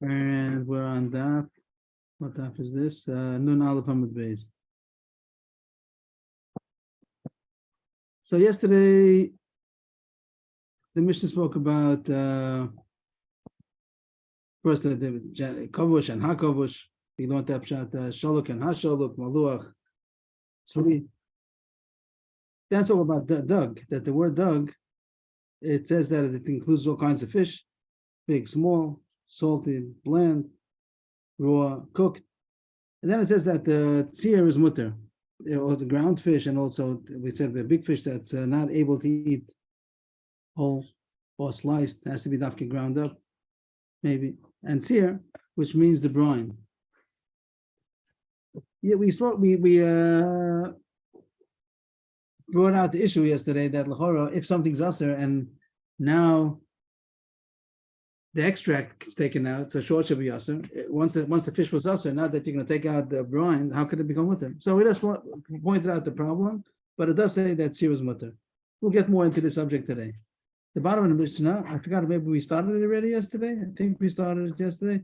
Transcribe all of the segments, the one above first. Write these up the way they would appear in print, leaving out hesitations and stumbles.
And we're on daf. What daf is this? Nun Aleph Hamid Beis. So yesterday, the Mishnah spoke about first the kavush and hakavush. We learned that shaluk and hashaluk, maluach, tzli. That's all about dug. That the word dug, it says that it includes all kinds of fish, big, small, salted, bland, raw, cooked. And then it says that the tzir is mutter, or the ground fish, and also we said the big fish that's not able to eat whole or sliced, has to be dafka ground up, maybe. And tzir, which means the brine. Yeah, we brought out the issue yesterday that l'chora, if something's usher and now the extract is taken out, so short should be usher. Once the fish was usher, now that you're going to take out the brine, how could it become mutter? So we just pointed out the problem, but it does say that tzir is mutter. We'll get more into the subject today. The bottom of the Mishnah, I forgot, maybe we started it already yesterday. I think we started it yesterday.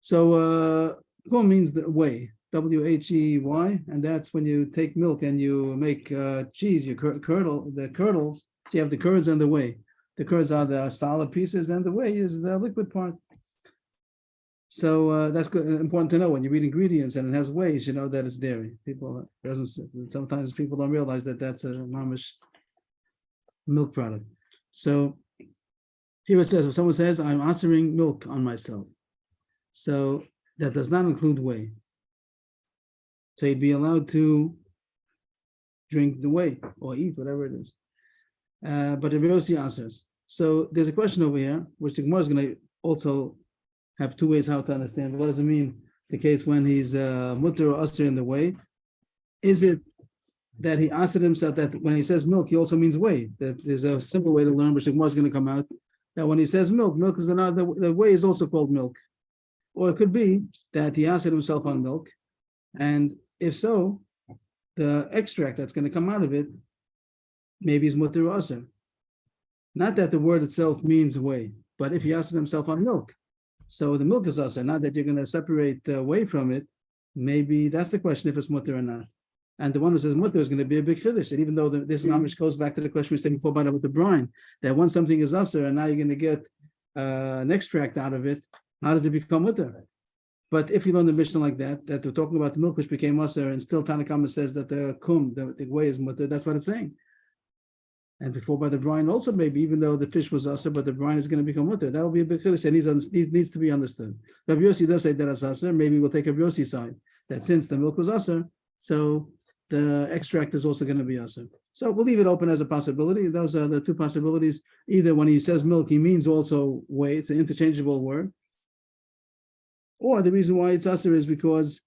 So kum means the whey, W-H-E-Y, and that's when you take milk and you make cheese, you curdle the curdles. So you have the curds and the whey. The curds are the solid pieces, and the whey is the liquid part. So that's good, important to know. When you read ingredients and it has wheys, you know that it's dairy. Sometimes people don't realize that that's a mamish milk product. So here it says, if someone says, I'm answering milk on myself. So that does not include whey. So he'd be allowed to drink the whey or eat whatever it is. But the Yossi answers. So there's a question over here, which the Gemara is going to also have two ways how to understand. What does it mean? The case when he's mutter or usher in the whey. Is it that he answered himself that when he says milk, he also means whey? That there's a simple way to learn, which the Gemara is going to come out. That when he says milk, milk is another, the whey is also called milk. Or it could be that he answered himself on milk. And if so, the extract that's going to come out of it, maybe is mutter or usher. Not that the word itself means whey, but if he answered himself on milk, so the milk is usher. Not that you're going to separate the whey from it. Maybe that's the question, if it's mutter or not. And the one who says mutter is going to be a big chiddush. And even though this mamish goes back to the question we said before about with the brine, that once something is usher and now you're going to get an extract out of it, how does it become mutter? But if you learn the Mishnah like that we're talking about the milk which became usher, and still Tanakama says that the kum, the whey is mutter, that's what it's saying. And before by the brine also maybe, even though the fish was usher, but the brine is going to become mutter. That will be a big chiddush that needs to be understood. Rabbi Yossi does say that as usher. Maybe we'll take Rabbi Yossi's side, that since the milk was usher, so the extract is also going to be usher. So we'll leave it open as a possibility. Those are the two possibilities. Either when he says milk, he means also whey. It's an interchangeable word. Or the reason why it's usher is because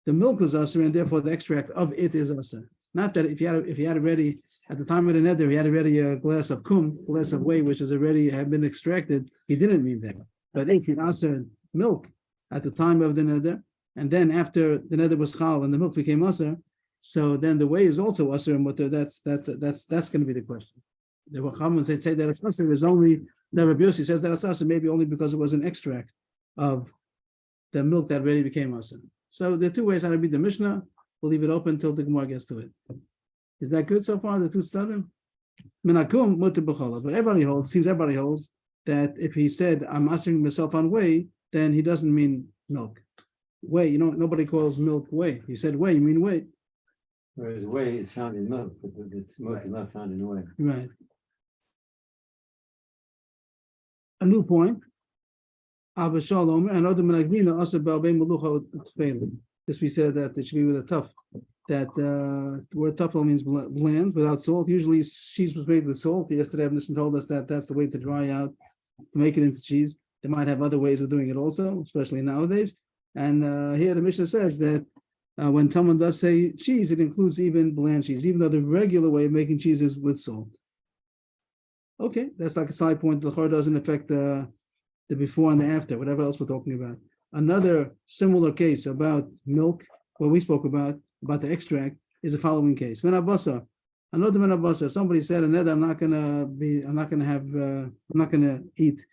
the milk was usher, and therefore the extract of it is usher. Not that if he had already at the time of the neder, he had already a glass of glass of whey, which has already had been extracted. He didn't mean that. But if he ushered milk at the time of the neder, and then after the neder was chal and the milk became usher, so then the whey is also usher and mutter. That's going to be the question. The Chachamim say that it's usher is only the Rabbi Yossi says that it's usher maybe only because it was an extract of the milk that already became usher. So there are two ways how to read the Mishnah. We'll leave it open until the Gemara gets to it. Is that good so far? The two studim? Menakum mutter b'chala. But everybody holds that if he said I'm answering myself on whey, then he doesn't mean milk. Whey, nobody calls milk whey. You said whey, you mean whey. Whereas whey is found in milk, but the milk is not found in whey. Right. A new point. This we said that it should be with a tough. That the word tough means bland, without salt. Usually cheese was made with salt. Yesterday, Abnisson told us that that's the way to dry out, to make it into cheese. They might have other ways of doing it also, especially nowadays. And here the Mishnah says that when someone does say cheese, it includes even bland cheese, even though the regular way of making cheese is with salt. Okay, that's like a side point. The chor doesn't affect the before and the after, whatever else we're talking about. Another similar case about milk, what we spoke about the extract, is the following case. Menabasa, another menabasa. Somebody said, "Another, I'm not gonna eat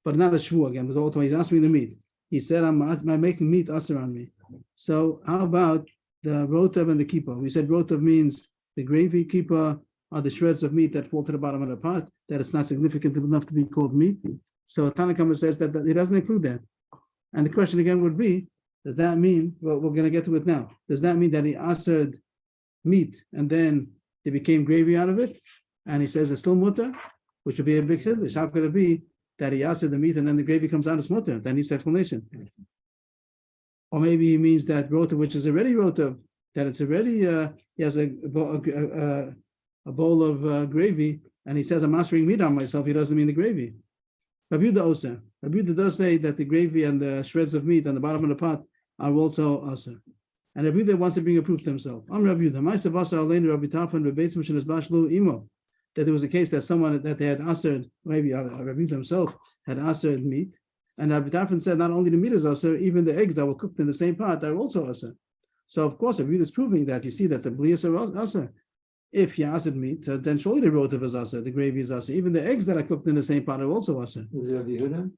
but not a shvu again. But also he's asking me the meat. He said, I'm making meat usher on me. So how about the rotav and the kippah? We said rotav means the gravy, kippah are the shreds of meat that fall to the bottom of the pot, that it's not significant enough to be called meat. So Tanakama says that it doesn't include that. And the question again would be, does that mean, well, we're going to get to it now, does that mean that he assered meat and then there became gravy out of it? And he says it's still mutter, which would be a big chiddush. How could it be that he assered the meat and then the gravy comes out as mutter? That needs explanation. Or maybe he means that rotav, which is already rotav, that it's already, he has a bowl of gravy, and he says, I'm mastering meat on myself. He doesn't mean the gravy. Rabbi Yehuda also. Rabbi Yehuda does say that the gravy and the shreds of meat on the bottom of the pot are also asa. And Rabbi Yehuda wants to bring a proof to himself. I'm Rabbi Yehuda. That there was a case that someone that they had asered, maybe Rabbi Yehuda himself had asered meat, and Rabbi Tarfon said not only the meat is aser, even the eggs that were cooked in the same pot are also aser. So of course, Rabbi Yehuda is proving that. You see that the blias are aser. If you asered meat, then surely the rotav is aser, the gravy is aser. Even the eggs that are cooked in the same pot are also aser. Is it Rabbi Yehuda?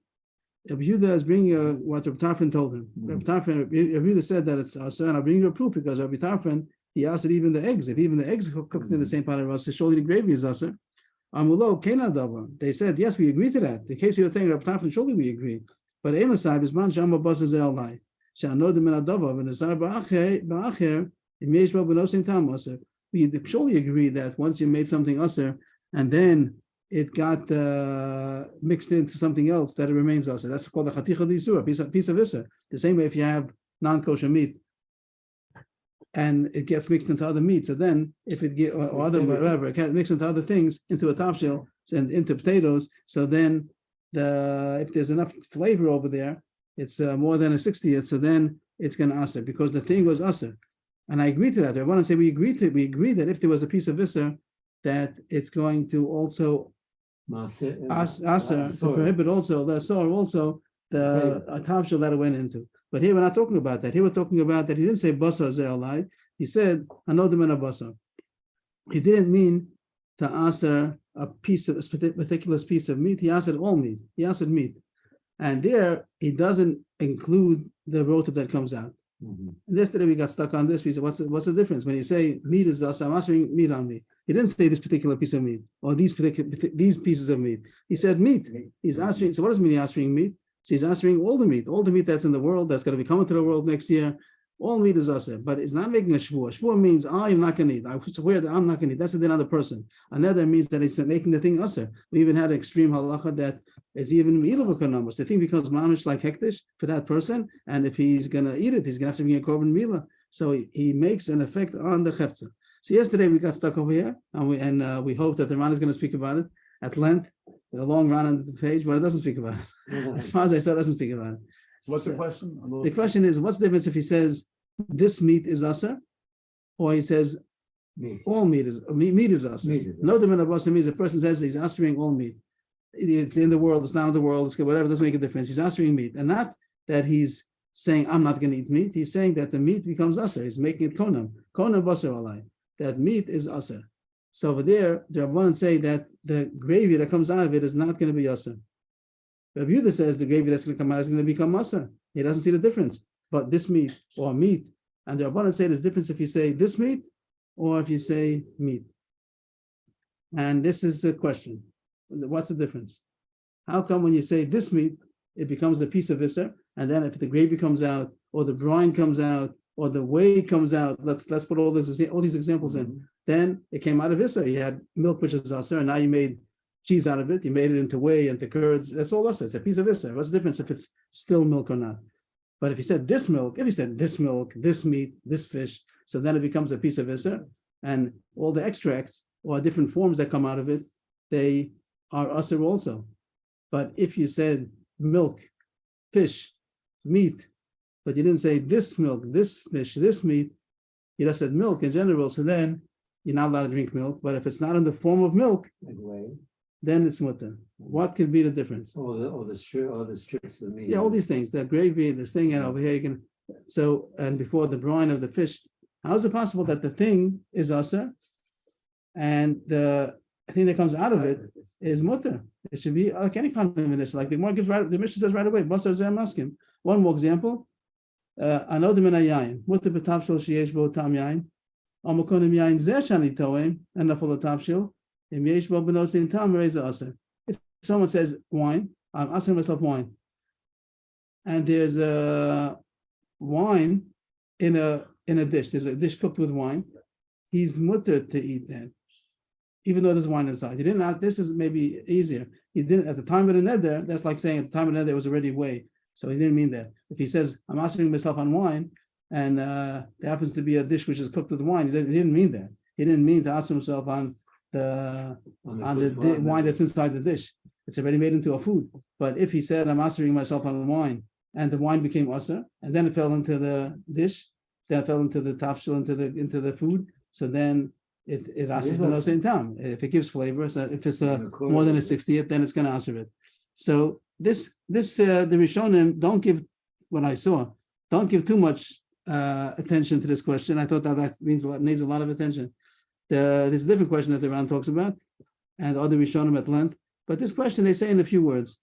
Rabbi Yehuda is bringing what Rabbi Tarfon told him. Rabbi Yehuda said that it's aser, and I'll bring you a proof because Rabbi Tarfon, he asered even the eggs. If even the eggs are cooked in the same pot are aser, surely the gravy is aser. They said, yes, we agree to that. The case you're saying, Rabbi Tarfon, surely we agree. But Emasai is man shama basa ze'alai. Sha'anodim min adava v'nazar ba'acher imeshva b'nosin tam aser. We surely agree that once you made something aser and then it got mixed into something else, that it remains aser. That's called a chaticha d'isur, piece of iser. The same way if you have non-kosher meat and it gets mixed into other meat, so then if it get or other whatever, it gets mixed into other things, into a top shell and into potatoes, so then if there's enough flavor over there, it's more than a 60th, so then it's going to aser because the thing was aser. And I agree to that. I want to say we agree that if there was a piece of iser, that it's going to also aser to prohibit also the asor, also the tavshel that it went into. But here we're not talking about that. Here we're talking about that he didn't say basar ze'alai. He said anodim and a basar. He didn't mean to aser a particular piece of meat. He asered all meat. He asered meat, and there he doesn't include the rotav that comes out. And yesterday we got stuck on this. We said, what's the difference when you say meat is us? I'm asering meat on me. He didn't say this particular piece of meat or these pieces of meat. He said meat. He's answering. So what does mean he's answering meat? So he's answering all the meat that's in the world that's going to be coming to the world next year. All meat is aser, but it's not making a shvua. Shvua means I'm not going to eat. I swear that I'm not going to eat. That's the other person. Another means that he's making the thing aser. We even had an extreme halacha that it's even mealable economist. The thing becomes mamish like hektish for that person, and if he's going to eat it, he's going to have to be a korban mila. So he makes an effect on the chefza. So yesterday we got stuck over here, and we hope that the Ran is going to speak about it at length. With a long run on the page, but it doesn't speak about it. As far as I said, it doesn't speak about it. So what's the question? The question is, what's the difference if he says this meat is aser, or he says all meat is aser? No, the minabasa means a person says he's asering all meat. It's in the world, it's not in the world, it's whatever, doesn't make a difference. He's asering meat, and not that he's saying I'm not going to eat meat. He's saying that the meat becomes aser. He's making it konam basar alai. That meat is aser. So over there, the Rabbanan say that the gravy that comes out of it is not going to be aser. Rabbi Yehuda says the gravy that's going to come out is going to become aser. He doesn't see the difference. But this meat or meat, and the Rabbanan say there's difference if you say this meat or if you say meat. And this is the question. What's the difference? How come when you say this meat, it becomes a piece of iser, and then if the gravy comes out, or the brine comes out, or the whey comes out, let's put all these examples in. Then it came out of iser. You had milk which is aser, and now you made cheese out of it. You made it into whey, into curds. That's all aser. It's a piece of iser. What's the difference if it's still milk or not? But if you said this milk, this meat, this fish, so then it becomes a piece of iser, and all the extracts or different forms that come out of it, they are aser also. But if you said milk, fish, meat, but you didn't say this milk, this fish, this meat, you just said milk in general, so then you're not allowed to drink milk. But if it's not in the form of milk, then it's mutter. What could be the difference? All the strips of meat. Yeah, all these things, the gravy, this thing, and over here you can. So, and before the brine of the fish, how is it possible that the thing is aser and the thing that comes out of it is mutter. It should be like any kind of dish. Like the Gemara gives right, the Mishnah says right away, Basar Zer Maskim. One more example. Anodim in a yain. Mutter b'tavshil sheyesh bo tam yain. Amakonim yain zeh shani toem and nafol tavshil. Im yesh bo benosin tam reza aser. If someone says wine, I'm asking myself wine, and there's a wine in a dish. There's a dish cooked with wine. He's mutter to eat that, even though there's wine inside. He didn't ask. This is maybe easier. He didn't at the time of the neder. That's like saying at the time of the neder there was already whey. So he didn't mean that. If he says I'm asking myself on wine, and there happens to be a dish which is cooked with wine, he didn't mean that. He didn't mean to ask himself on the wine that's inside the dish. It's already made into a food. But if he said I'm asking myself on wine, and the wine became usher, and then it fell into the dish, then it fell into the tafshil, into the food. So then it asks for no same time. If it gives flavor, so if it's more than a 60th, then it's going to answer it. So the Rishonim don't give what I saw. Don't give too much attention to this question. I thought that needs a lot of attention. There's a different question that the Ran talks about, and other Rishonim at length. But this question they say in a few words.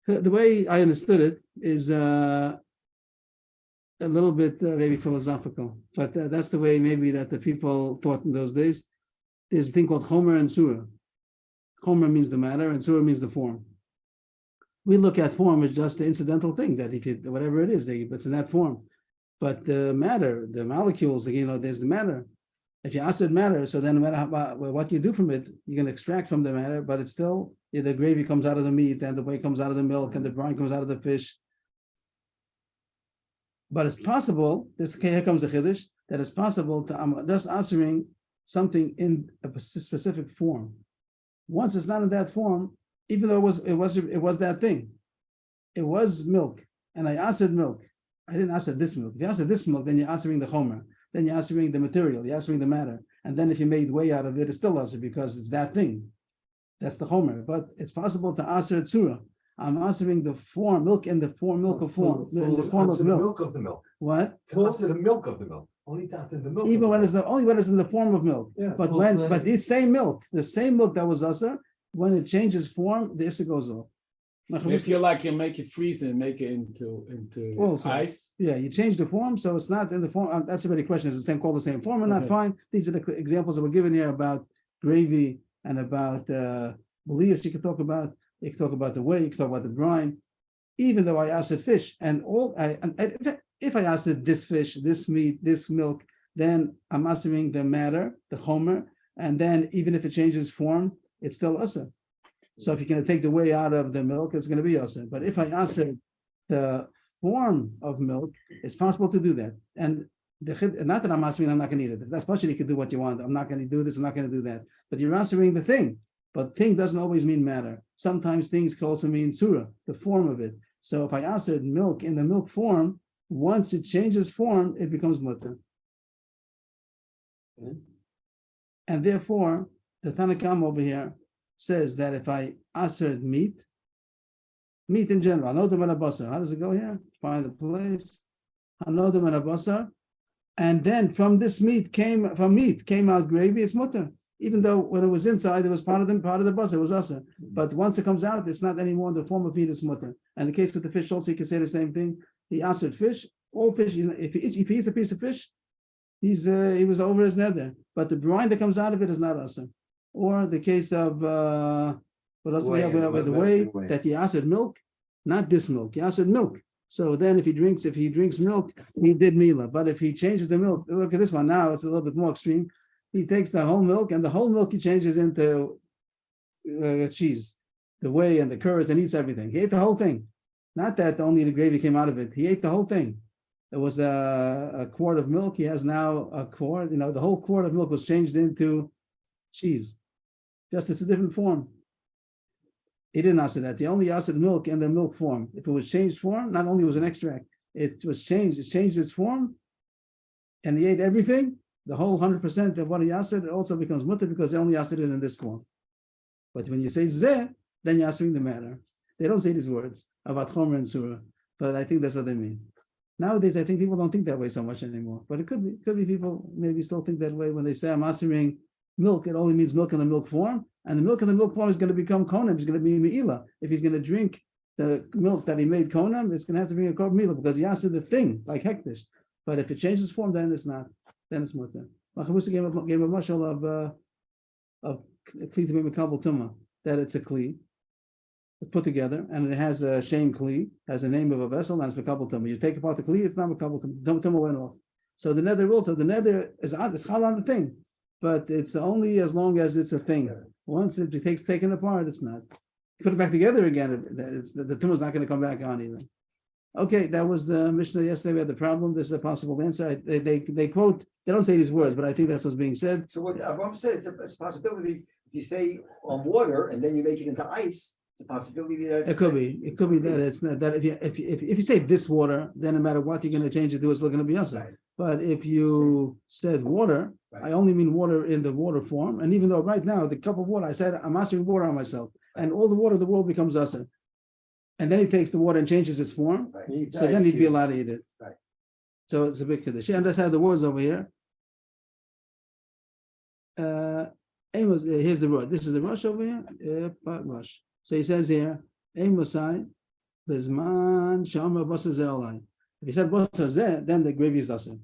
The way I understood it is a little bit maybe philosophical, but that's the way maybe that the people thought in those days. There's a thing called Chomer and Surah. Chomer means the matter, and Surah means the form. We look at form as just the incidental thing that if you whatever it is, it's in that form. But the matter, the molecules, there's the matter. If you acid matter, so then no matter what you do from it, you can extract from the matter, but it's still the gravy comes out of the meat, and the whey comes out of the milk, and the brine comes out of the fish. But it's possible, here comes the chiddush, that it's possible to just answering something in a specific form. Once it's not in that form, even though it was that thing, it was milk, and I answered milk. I didn't answer this milk. If you answer this milk, then you're answering the chomer. Then you're answering the material, you're answering the matter. And then if you made whey out of it, it's still answered because it's that thing. That's the chomer. But it's possible to answer surah. I'm answering the form, milk in the form, milk of form, in the form of milk. Milk of the milk. What? To answer the milk of the milk. Only to answer the milk. Even when it's only when it's in the form of milk. Yeah. But the same milk that was asa, when it changes form, the issa goes off. If you like, you make it freeze and make it into Also, ice. Yeah, you change the form, so it's not in the form. That's a very question. Is the same called the same form or not? Okay. Fine. These are the examples that were given here about gravy and about belias. You could talk about. You could talk about the whey. You could talk about the brine. Even though I asked fish, and if I asked this fish, this meat, this milk, then I'm assuming the matter, the chomer, and then even if it changes form, it's still asa. So if you're going to take the whey out of the milk, it's going to be asa. But if I answer the form of milk, it's possible to do that. And not that I'm answering, I'm not going to eat it. If that's possible, you can do what you want. I'm not going to do this, I'm not going to do that. But you're answering the thing. But thing doesn't always mean matter. Sometimes things can also mean surah, the form of it. So if I answered milk in the milk form, once it changes form, it becomes mutter. And therefore, the Tanakam over here says that if I answered meat in general, anodam and abasar. How does it go here? Find a place. Anodam and abasar. And then from this meat came out gravy, it's mutter. Even though when it was inside, it was part of the basar, it was asa. But once it comes out, it's not anymore in the form of meat, it's mutter. And the case with the fish also, you can say the same thing. He answered fish, all fish, if he eats a piece of fish, he was over his nether. But the brine that comes out of it is not asa. Or the case of what else we have with the whey that he answered milk, not this milk, he answered milk. So then if he drinks milk, he did mila. But if he changes the milk, look at this one now, it's a little bit more extreme. He takes the whole milk, and the whole milk he changes into cheese, the whey and the curds, and eats everything. He ate the whole thing. Not that only the gravy came out of it. He ate the whole thing. It was a quart of milk. He has now a quart. The whole quart of milk was changed into cheese. Just it's a different form. He didn't answer that. He only answered milk in the milk form. If it was changed form, not only was an extract, it was changed. It changed its form, and he ate everything. The whole 100% of what he answered, it also becomes mutter because they only answered it in this form. But when you say zeh, then you're answering the matter. They don't say these words about chomer and surah, but I think that's what they mean. Nowadays, I think people don't think that way so much anymore. But it could be people maybe still think that way when they say I'm answering milk, it only means milk in the milk form, and the milk in the milk form is going to become konam. It's going to be meila. If he's going to drink the milk that he made konam, it's going to have to be a korban meila because he answered the thing like hektish. But if it changes form, then it's not. Then it's mutter. Machamusa gave a mashal of kli to be mekabel tuma, that it's a kli. It's put together, and it has a shame kli, has a name of a vessel, and it's mekabel tuma. You take apart the kli, it's not mekabel tuma. Tuma went off. So the nether also, the nether is chal on the thing, but it's only as long as it's a thing. Once it takes taken apart, it's not. Put it back together again, the tumor is not going to come back on even. Okay, that was the Mishnah yesterday. We had the problem. This is a possible answer. They quote, they don't say these words, but I think that's what's being said. So what Avram said, it's a possibility. If you say on water and then you make it into ice, it's a possibility that It could be that it's not that if you say this water, then no matter what you're going to change it to, it's still going to be outside. But if you said water, I only mean water in the water form. And even though right now the cup of water, I said I'm mastering water on myself, and all the water of the world becomes asa. And then he takes the water and changes its form. Right. So then he'd be allowed to eat it. Right. So it's a big kaddish. And let's have the words over here. Amos, here's the word. This is the rush over here. Rush. So he says here, Amosai, Bezman, Shama Basazeh. If he said Basazeh, then the gravy is doesn't.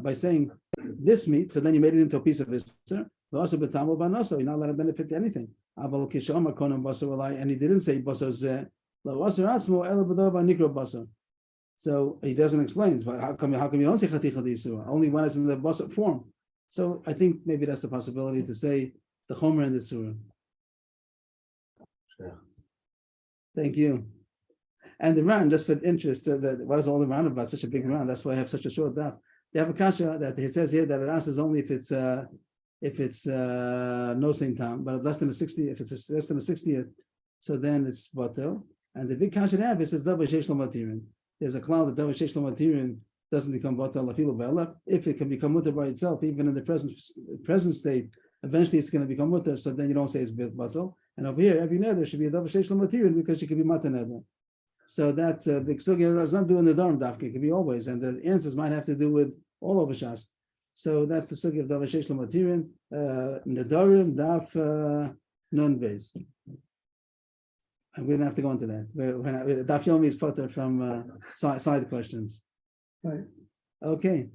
By saying this meat, so then you made it into a piece of Isser. You're not allowed to benefit to anything. And he didn't say Basazeh. So he doesn't explain. But how come you don't say Chaticha D'Yisura? Only when it's in the basar form. So I think maybe that's the possibility to say the Chomer and the Surah. Sure. Thank you. And the round, just for interest, what is all the round about? Such a big round. That's why I have such a short daf. They have a kasha that it says here that it answers only if it's no same time, but less than a 60. If it's less than a 60th, so then it's batel. And the big kasha they have, it says davar sheish lo matirin. There's a cloud that davar sheish lo matirin doesn't become batel afilu be'elef. If it can become mutter by itself, even in the present state, eventually it's going to become mutter. So then you don't say it's batel. And over here, every nether should be a davar sheish lo matirin because she could be matar nether. So that's a big sugya. That's not doing the Nedarim dafka. It could be always, and the answers might have to do with all over Shas. So that's the sugya of davar sheish lo matirin. Nedarim daf nun beis. And we don't have to go into that. Daf yomi is potter from side questions. Right. Okay.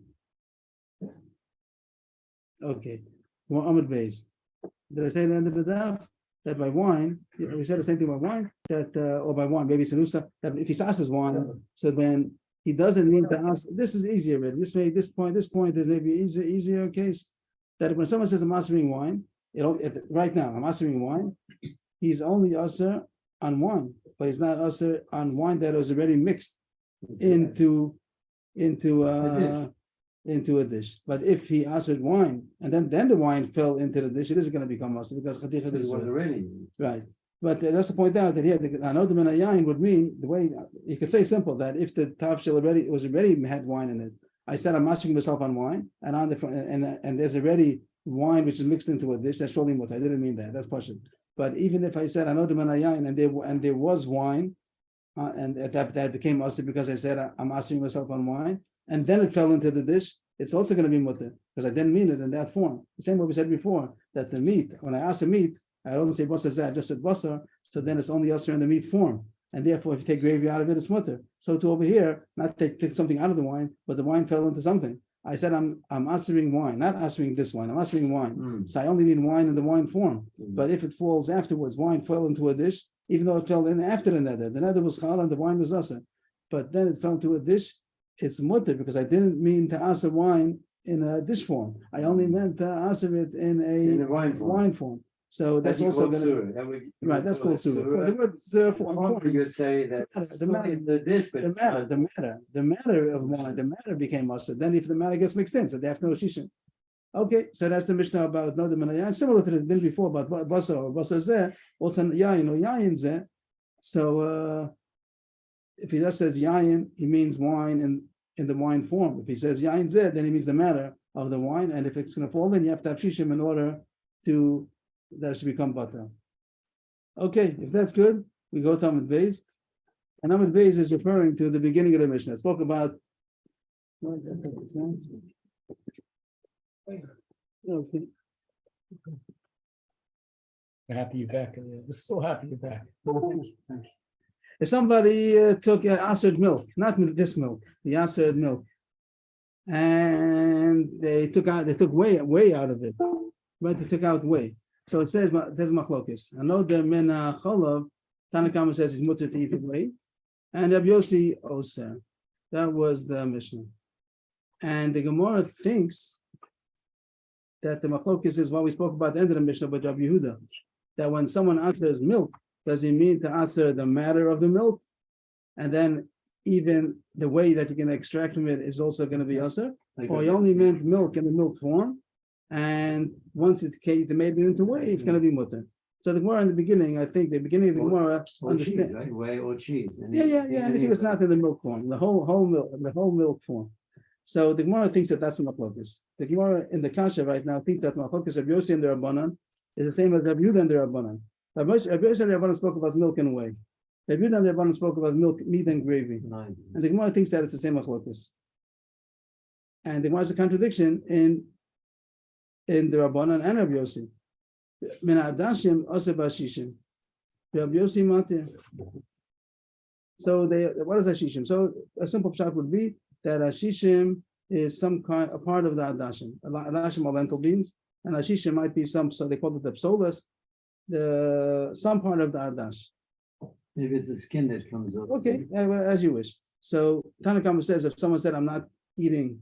Okay. More Amud beis. Did I say at the end of the daf? That by wine, we said the same thing by wine, that or by wine, maybe it's a nusa, that if he asks wine, so when he doesn't need to ask, this is easier, really. This point is maybe easier case that when someone says I'm mastering wine, right now I'm mastering wine, he's only usher on wine, but he's not usher on wine that was already mixed into a dish. But if he answered wine and then the wine fell into the dish, it isn't going to become mustard because chaticha It was already. right. But that's to point out that here the anodim and yain would mean the way you could say simple that if the tafshil already had wine in it, I said I'm mastering myself on wine and on the and there's already wine which is mixed into a dish. That's surely what I didn't mean that. That's pashut. But even if I said anodim and yain and there was wine and that became mustard because I said I'm mastering myself on wine. And then it fell into the dish, it's also going to be mutter, because I didn't mean it in that form. The same way we said before, that the meat, when I ask the meat, I don't say basar, I just said basar, so then it's only usher in the meat form. And therefore, if you take gravy out of it, it's mutter. So to over here, not take something out of the wine, but the wine fell into something. I said I'm ushering wine, not ushering this wine, I'm ushering wine. So I only mean wine in the wine form. But if it falls afterwards, wine fell into a dish, even though it fell in after the nether was chal and the wine was usher. But then it fell into a dish, it's mutter because I didn't mean to answer wine in a dish form. I only meant to answer it in a wine form. So that's also going to right. That's called surah. The word form. You could say that the matter in the dish, but the matter of wine. The matter became mustard. Then if the matter gets mixed in, so they have no shisha. Okay, so that's the Mishnah about Nodim and Yayin, similar to the din before about basar or basar zeh, also yayin or yayin zeh. So. If he just says yayin, he means wine in the wine form. If he says yayin zeh, then he means the matter of the wine. And if it's going to fall in, you have to have shishim in order to that it should become butter. Okay, if that's good, we go to Amud Beis. And Amud Beis is referring to the beginning of the Mishnah. I spoke about Okay. We're happy you're back. We're so happy you're back. If somebody took acid milk, not this milk, the acid milk, and they took whey out of it, right? They took out whey. So it says there's machlokes. I know the min cholav, Tanakama says he's mutter to eat the whey, and Rabbi Yossi oser. That was the Mishnah. And the Gemara thinks that the machlokes is what we spoke about at the end of the Mishnah with Rabbi Yehuda, that when someone answers milk, does he mean to answer the matter of the milk? And then even the way that you can extract from it is also going to be answer? Or he only meant milk in the milk form, and once they made it into whey, it's going to be mutter. So the Gemara in the beginning, I think the beginning of the Gemara Or cheese, understand. right? Whey or cheese. Yeah. Anything that's not in the milk form, the whole milk form. So the Gemara thinks that that's the machlokes. The Gemara in the Kasha right now thinks that the machlokes of Yossi and the Rabbanan is the same as Rabbi Yehuda and the Rabbanan. Rabbi Yossi and the Rabbanan spoke about milk and whey. Rabbi Yehuda and the Rabbanan spoke about milk, meat, and gravy. And the Gemara thinks that it's the same machlokes. And the Gemara is a contradiction in the Rabbanan and Rabbi Yossi. Min Adashim Asa Bashishim. Rabbi Yossi Matir. So what is Ashishim? So a simple shot would be that Ashishim is a part of the Adashim. Adashim are lentil beans, and Ashishim might be so they call it the psolas, some part of the Adash. Maybe it's the skin that comes off. Okay, as you wish. So Tanakama says if someone said I'm not eating,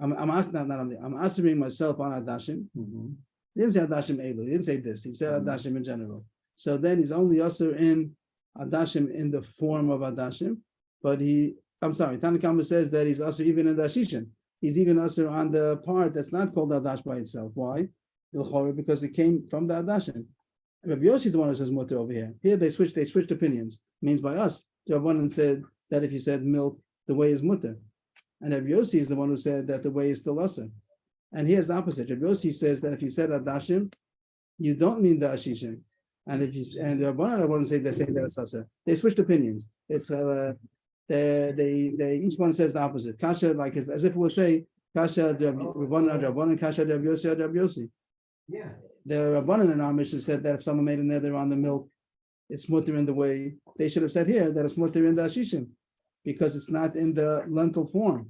I'm answering myself on Adashim. Mhm. He didn't say Adashim Elu. He didn't say this. He said Adashim in general. So then he's only usher in Adashim in the form of Adashim, but Tanakama says that he's usher even in the Ashishim. He's even usher on the part that's not called Adash by itself. Why? Because it came from the Adashim. Rabbi Yossi is the one who says mutter over here. Here they switched opinions. Means by us, Rabbanan said that if you said milk, the way is mutter. And Rabbi Yossi is the one who said that the way is still usher. And here's the opposite. Rabbi Yossi says that if you said Adashim, you don't mean the Ashishim. And if you and the Rabbanan wouldn't say they're saying that it's usher. They switched opinions. It's they each one says the opposite. Kasha, like as if it would say Kasha Rabbanan, Kasha Rabbi Yossi. Yeah. The Rabbanan in our Mishnah said that if someone made a nether on the milk, it's mutter in the way. They should have said here that it's mutter in the Ashishim, because it's not in the lentil form.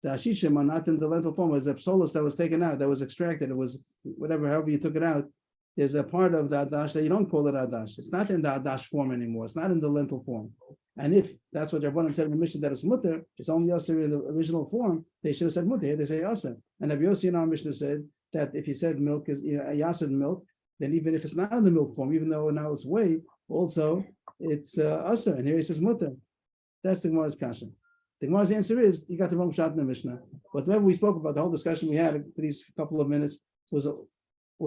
The Ashishim are not in the lentil form. It was a psolos that was taken out, that was extracted. It was however you took it out. There's a part of the Adash that you don't call it Adash. It's not in the Adash form anymore. It's not in the lentil form. And if that's what Rabbanan said in the Mishnah that it's mutter, it's only Yasser in the original form, they should have said mutter. Here they say Yasser. And Rabbi Yossi in our Mishnah said that if he said milk is Yasser milk, then even if it's not in the milk form, even though now it's whey, also it's Yasser. And here he says mutter. That's the Gemara's kasha. The Gemara's answer is you got the wrong shot in the Mishnah. Whatever we spoke about, the whole discussion we had for these couple of minutes was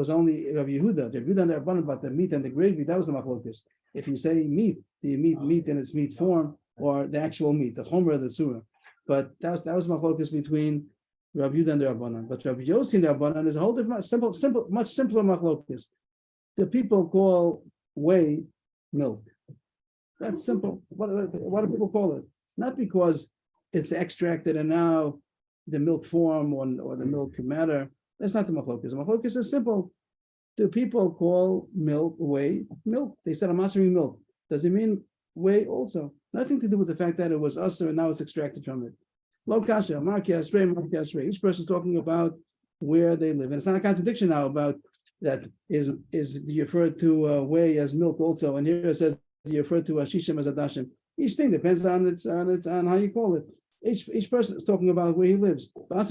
only Rabbi Yehuda. Rabbi Yehuda and the Rabbanan about the meat and the gravy. That was the machlokes. If you say meat, do you meat in its meat form or the actual meat, the chomer, the surah? But that was machlokes between Rabbi Yehuda and the Rabbanan. But Rabbi Yossi and the Rabbanan is a whole different, simple, much simpler machlokes. The people call whey milk. That's simple. What do people call it? Not because it's extracted and now the milk form or the milk matter. That's not the machlokes. The machlokes is simple. Do people call milk whey milk? They said I'm answering milk. Does it mean whey also? Nothing to do with the fact that it was usher and now it's extracted from it. Lo kasha, marki asrei. Each person is talking about where they live, and it's not a contradiction now about that is you refer to whey as milk also, and here it says you refer to ashishim as adashim. Each thing depends on how you call it. Each person is talking about where he lives. In the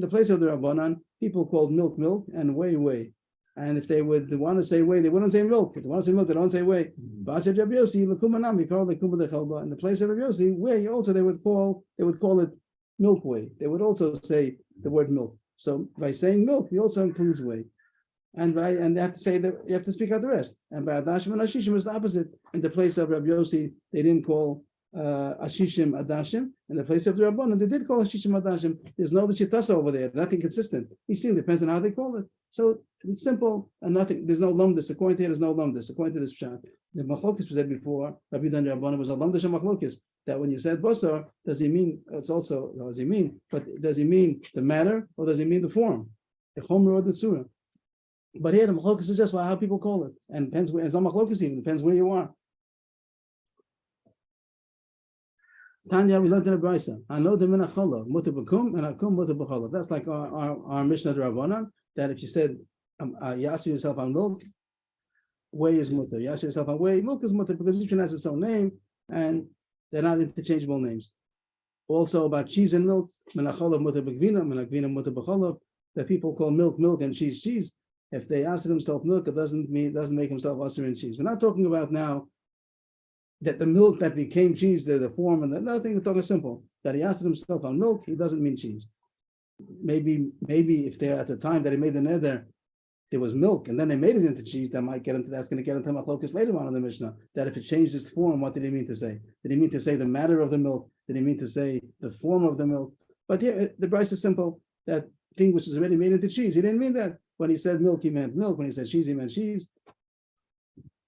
place of the Rabbanan, people called milk, and whey. And if they would want to say whey, they wouldn't say milk. If they want to say milk, they don't say whey. In the place of Rabbi Yossi, whey also they would call it milk whey. They would also say the word milk. So by saying milk, he also includes whey. And they have to say that you have to speak out the rest. And by Adashim and Ashishim is the opposite. In the place of Rabbi Yossi, they didn't call Ashishim Adashim. In the place of the Rabbanan, they did call Ashishim Adashim. There's no Chitasa over there, nothing consistent. Each thing depends on how they call it. So it's simple and nothing. There's no lumdis. According to here, there's no lumdis. According to this pshat, the machlokes was said before. Rabbi Dan Rabbanan was a lumdis and machlokes. that when you said basar, does he mean, it's also, does he mean, but does he mean the matter or does he mean the form? The chomer or the tzura? But here the machlokas is just how people call it. And depends where, it's not machlokas even, depends where you are. Tanya, we learned in a brisa. I know the minachalav, mutar b'kum, and akum mutar b'chalav. That's like our Mishnah Rabbanan, that if you said, you ask yourself on milk, whey is mutar. You ask yourself on whey, milk is mutar, because each one has its own name, and they're not interchangeable names. Also about cheese and milk, minachalav mutar b'gvina, minagvina mutar b'chalav, that people call milk, milk, and cheese, cheese. If they answer themselves milk, it doesn't make himself usher in cheese. We're not talking about now that the milk that became cheese, the form, and another thing, we're talking simple, that he asked himself on milk, he doesn't mean cheese. Maybe if they're at the time that he made the neder, there was milk, and then they made it into cheese, that's going to get into machlokas later on in the Mishnah, that if it changed its form, what did he mean to say? Did he mean to say the matter of the milk? Did he mean to say the form of the milk? But here, the price is simple, that thing which is already made into cheese, he didn't mean that. When he said milk, he meant milk. When he said cheese, he meant cheese.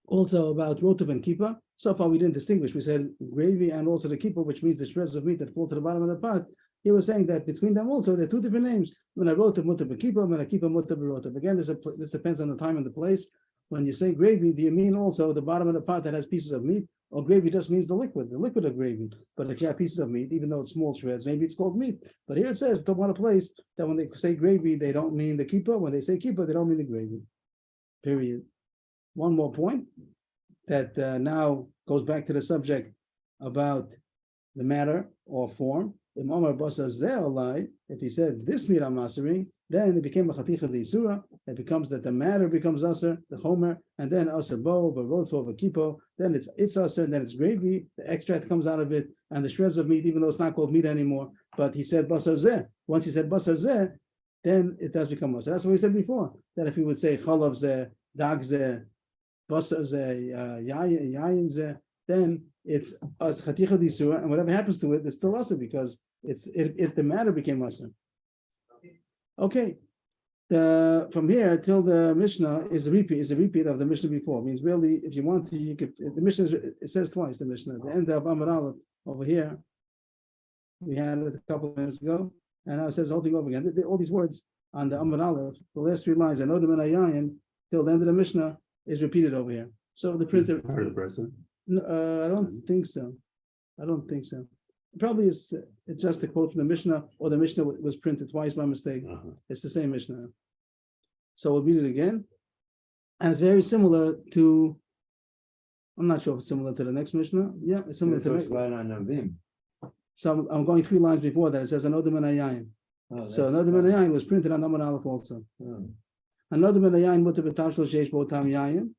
Also about rotav and kippah. So far, we didn't distinguish. We said gravy and also the kippah, which means the shreds of meat that fall to the bottom of the pot. He was saying that between them also, there are two different names. When I rotav mutar b'kippah, when I kippah mutar b'rotav. Again, this depends on the time and the place. When you say gravy, do you mean also the bottom of the pot that has pieces of meat? Or gravy just means the liquid of gravy. But if you have pieces of meat, even though it's small shreds, maybe it's called meat. But here it says, talk about a place that when they say gravy, they don't mean the kippah. When they say kippah, they don't mean the gravy. Period. One more point that now goes back to the subject about the matter or form. If he said this meat I'm masering, then it became a chaticha d'isura. It becomes that the matter becomes aser, the chomer, and then aser bo, v'rotfo, v'kipo. Then it's aser, and then it's gravy. The extract comes out of it, and the shreds of meat, even though it's not called meat anymore. But he said basar zeh. Once he said basar zeh, then it does become aser. That's what we said before. That if he would say chalav zeh, dag zeh, basar zeh, yayin zeh, then it's as chaticha d'isura, and whatever happens to it, it's still aser because the matter became aser. Okay, from here till the Mishnah is a repeat of the Mishnah before. It means really, if you want to, you could. The Mishnah it says twice. The Mishnah at the end of Amar Aleph over here, we had it a couple of minutes ago, and now it says the whole thing over again. All these words on the Amar Aleph, the last three lines, I know them in Ayayin till the end of the Mishnah is repeated over here. So the printer. Part of the person. No, I don't think so. Probably it's just a quote from the Mishnah, or the Mishnah was printed twice by mistake. It's the same Mishnah. So we'll read it again. And it's very similar to, I'm not sure if it's similar to the next Mishnah. Yeah, it's similar to the next. Right on Navim. So I'm going 3 lines before that. It says Anodim and Ayayin. So Anodim and Ayayin was printed on Amar Aleph also. Anodim and Ayayin mutar b'tavshil sheish bo'tam yayin.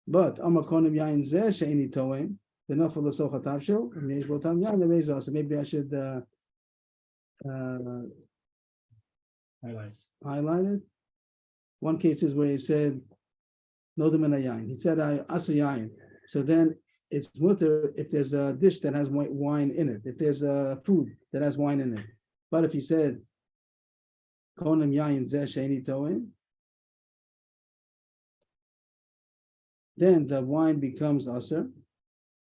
But Amar konim yayin zeh she'ini toem. So maybe I should highlight it. One case is where he said no the yayin. He said asu yayin. So then it's mutar if there's a dish that has wine in it. If there's a food that has wine in it. But if he said konim yayin zeh she'ini toem, then the wine becomes aser,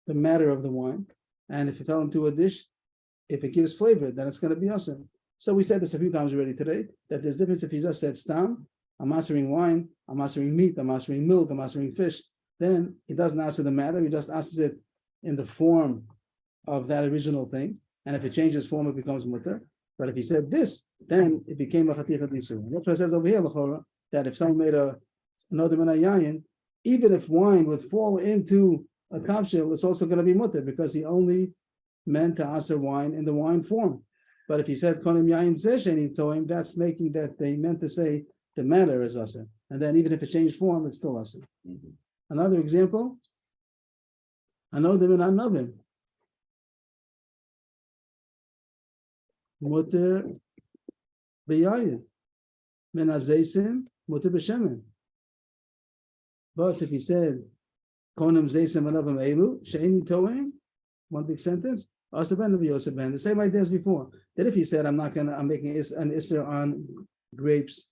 the matter of the wine, and if it fell into a dish, if it gives flavor, then it's going to be awesome. So we said this a few times already today, that there's difference if he just said stam, I'm mastering wine, I'm mastering meat, I'm mastering milk, I'm mastering fish, then he doesn't answer the matter, he just answers it in the form of that original thing, and if it changes form, it becomes mutter. But if he said this, then it became a chaticha d'isur. That's what it says over here, that if someone made another yayin, even if wine would fall into a tavshil, it's also going to be mutter because he only meant to answer wine in the wine form. But if he said konim yayin zeh she'ini toem, that's making that they meant to say the matter is aser, and then even if it changed form, it's still aser. Another example, anodim and anavim, mutter b'yayin, min hazeisim mutter b'shemen. But if he said konim zeisim anavim elu she'ini toem, one big sentence, the same idea as before. That if he said I'm making an isser on grapes,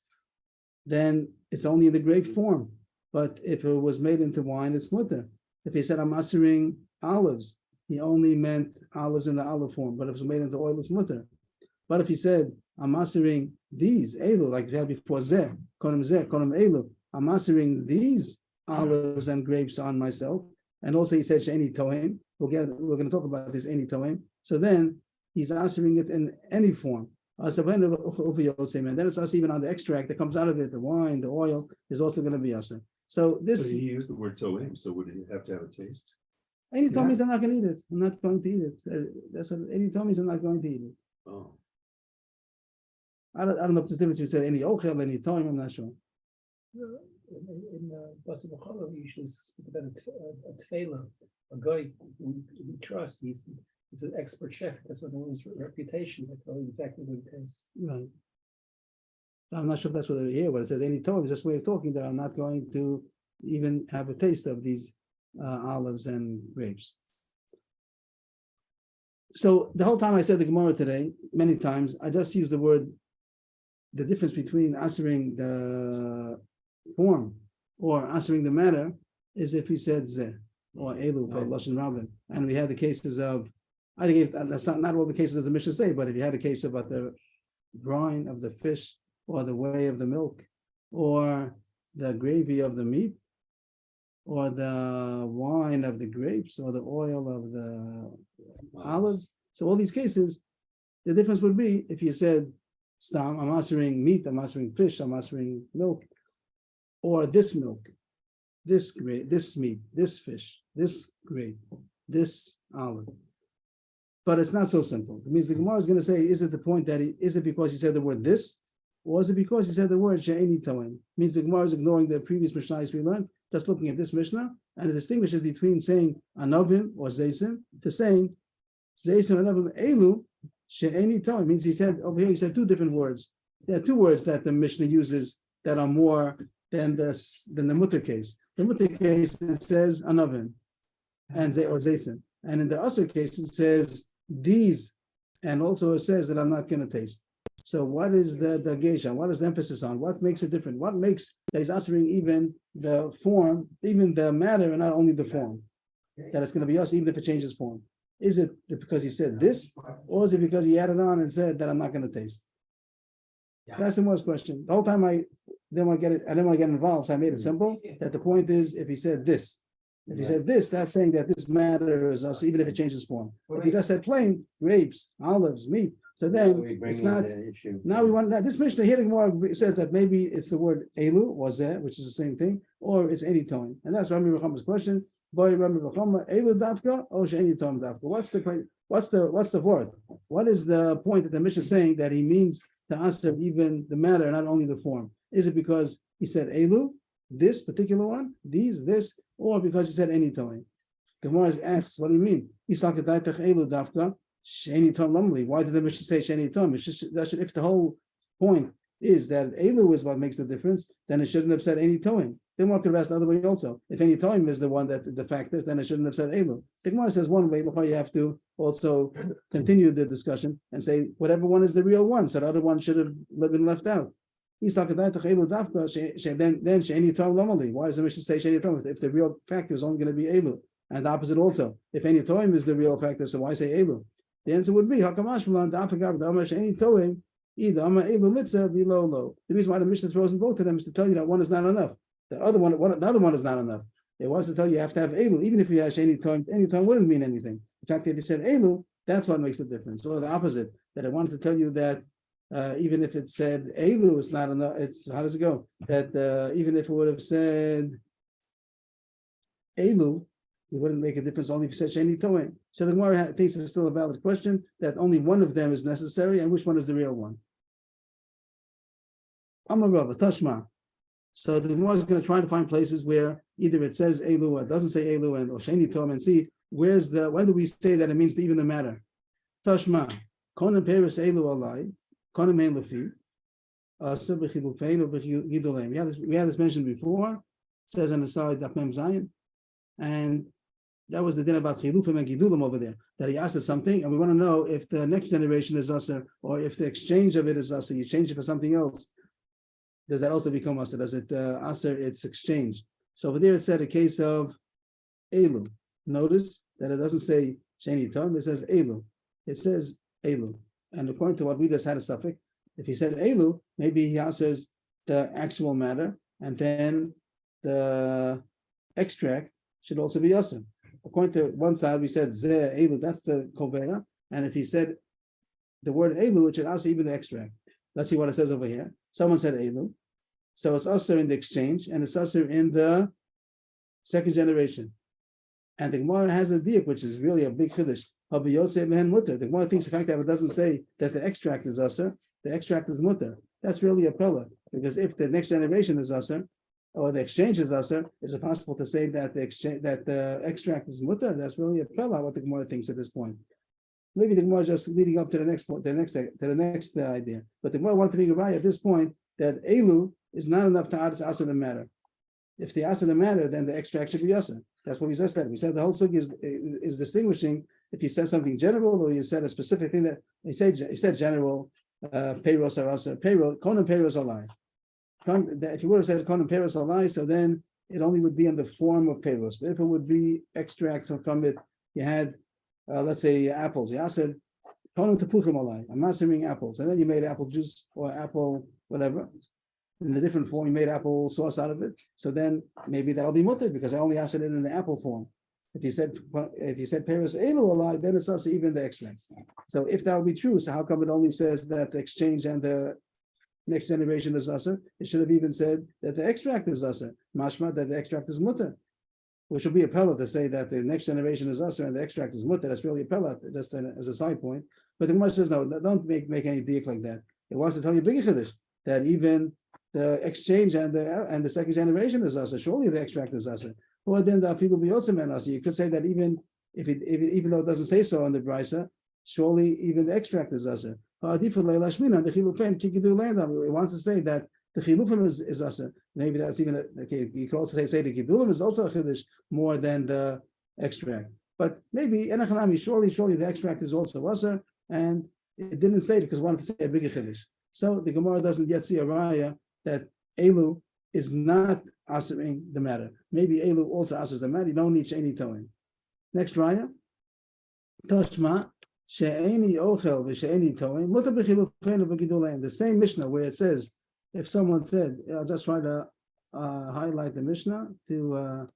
then it's only in the grape form. But if it was made into wine, it's mutter. If he said I'm mastering olives, he only meant olives in the olive form, but if it's made into oil, it's mutter. But if he said, I'm mastering these, elu, like we had before, zeh, konim elu, I'm mastering these olives and grapes on myself. And also he said, she'eni toim, we're going to talk about this, any toim. So then he's answering it in any form. And then it's us even on the extract that comes out of it, the wine, the oil is also going to be us. So But this, he used the word toim, so would he have to have a taste? any tomis I'm not going to eat it. I'm not going to eat it. That's what any tomis I'm not going to eat it. Oh, I don't know if there's a difference between say any ochel, any time, I'm not sure. In Basa B'Cholov, we usually speak about a tefillah, a guy who we trust. He's an expert chef. That's what his reputation. They tell you exactly what he tastes. Right. I'm not sure if that's what they hear, but it says any time, it's just a way of talking that I'm not going to even have a taste of these olives and grapes. So the whole time I said the Gemara today, many times, I just use the word, the difference between answering the form or answering the matter is if he said zeh or elu for Lashon Rabin. And we had the cases of, I think that's not all the cases as the Mishnah say, but if you had a case about the brine of the fish or the whey of the milk or the gravy of the meat or the wine of the grapes or the oil of the olives. So all these cases, the difference would be if you said, Stam, I'm answering meat, I'm answering fish, I'm answering milk, or this milk, this grape, this meat, this fish, this grape, this olive. But it's not so simple. It means the Gemara is going to say, is it the point that is it because he said the word this, or is it because he said the word she'eni toim? Means the Gemara is ignoring the previous Mishnahs we learned, just looking at this Mishnah, and it distinguishes between saying anovim or zeisim to saying zeisim anovim elu she'eni toim. Means he said over here, he said two different words. There are two words that the Mishnah uses that are more than the mutter case. The mutter case it says anovim and or zeisim, and in the other case it says these, and also it says that I'm not going to taste. So what is the geisha? What is the emphasis on? What makes it different? What makes that he's answering even the form, even the matter, and not only the form? That it's going to be us, even if it changes form. Is it because he said this, or is it because he added on and said that I'm not going to taste? That's the most question. The whole time I didn't want to get involved, so I made it simple. That the point is, if he said this, if he said this, that's saying that this matter is us, even if it changes form. If he just said plain grapes, olives, meat, so then it's not. Now we want that. This Mishnah here says that maybe it's the word elu was there, which is the same thing, or it's any time, and that's Rami Rechama's question. Boy, Rami Rechama, elu dafka or any time dafka. What's the word? What is the point that the Mishnah is saying that he means to answer even the matter, not only the form? Is it because he said elu, this particular one, these, this, or because he said any time? Gemara asks, what do you mean? Why did the Mishnah say sheni tom? If the whole point is that elu is what makes the difference, then it shouldn't have said any toim. Then what could have asked the other way also? If any toim is the one that is the factor, then it shouldn't have said elu. The Gemara says one way, before you have to also continue the discussion and say whatever one is the real one, so the other one should have been left out. He's talking about elu dafka, then sheni tom lomali. Why does the Mishnah say sheni tom if the real factor is only going to be elu? And the opposite also. If any toim is the real factor, so why say elu? The answer would be Hakamash any toim, either Ama Elu Mitzah below low. The reason why the Mishnah throws in both of them is to tell you that one is not enough. The other one is not enough. It wants to tell you have to have Elu, even if you have any time wouldn't mean anything. The fact that he said Elu, that's what makes a difference. So the opposite, that it wanted to tell you that even if it said Elu, it's not enough. It's how does it go? That even if it would have said Elu, it wouldn't make a difference only if you said sheni toim. So the Gemara thinks it's still a valid question that only one of them is necessary, and which one is the real one? Amar Rava Tashma. So the Gemara is going to try to find places where either it says elu or it doesn't say elu and or sheni toim, and see why do we say that it means even the matter? Tashma konim peris elu alai konim ein lefi aseh b'chilufein or b'chiduleim. We had this mentioned before. It says on the side Daf Mem Zayin, and that was the din about chilufim and gidulim over there, that he asked us something, and we want to know if the next generation is aser, or if the exchange of it is aser, you change it for something else. Does that also become aser? Does it aser its exchange? So over there it said a case of elu. Notice that it doesn't say Sheni Tom, it says Elu. It says Elu. And according to what we just had a suffix, if he said Elu, maybe he answers the actual matter, and then the extract should also be Yasser. According to one side, we said Ze Elu, that's the Kovera. And if he said the word Elu, it should answer even the extract. Let's see what it says over here. Someone said Elu. So it's also in the exchange, and it's also in the second generation. And the Gemara has a diak, which is really a big chiddush. The Gemara thinks the fact that it doesn't say that the extract is usher, the extract is mutter. That's really a pella, because if the next generation is usher, or the exchange is usher, is it possible to say that the extract is mutter? That's really a pella. What the Gemara thinks at this point. Maybe the Gemara is just leading up to the next point, to the next idea. But the Gemara wanted to be right at this point that Elu is not enough to answer the matter. If the answer the matter, then the extract should be yasser. That's what we just said. We said the whole sugi is distinguishing if you said something general or you said a specific thing that he said general payros are yasser, payroll konim payros are lie. If you would have said konim payros are lie, so then it only would be in the form of payros. But if it would be extracts from it, you had let's say apples. You said konim tepuchim are lie. I'm not serving apples, and then you made apple juice or apple whatever. In a different form, you made apple sauce out of it. So then maybe that'll be mutter because I only asked it in the apple form. If you said Paris Elu alai, then it's also even the extract. So if that will be true, so how come it only says that the exchange and the next generation is asa? It should have even said that the extract is asa. Mashma that the extract is mutter, which would be a pellet to say that the next generation is asa and the extract is mutter. That's really a pellet, just as a side point. But the Gemara says no, don't make any diak like that. It wants to tell you bigger chiddush that even the exchange and the second generation is asa. Surely the extract is asa. Or then the afilu b'yotzim asa. You could say that even even though it doesn't say so on the brisa, surely even the extract is asa. It wants to say that the chilufim is asa. Maybe that's even okay. You could also say the gidulim is also a chiddush more than the extract. But maybe surely the extract is also asa, and it didn't say it because it wanted to say a bigger chiddush. So the Gemara doesn't yet see a raya that Elu is not answering the matter. Maybe Elu also answers the matter. You don't need any towing. Next raya. Toshma she'eni ochel v'she'eni towing mutar b'chilufeinu v'gidulein. The same Mishnah where it says, if someone said, I'll just try to highlight the Mishnah to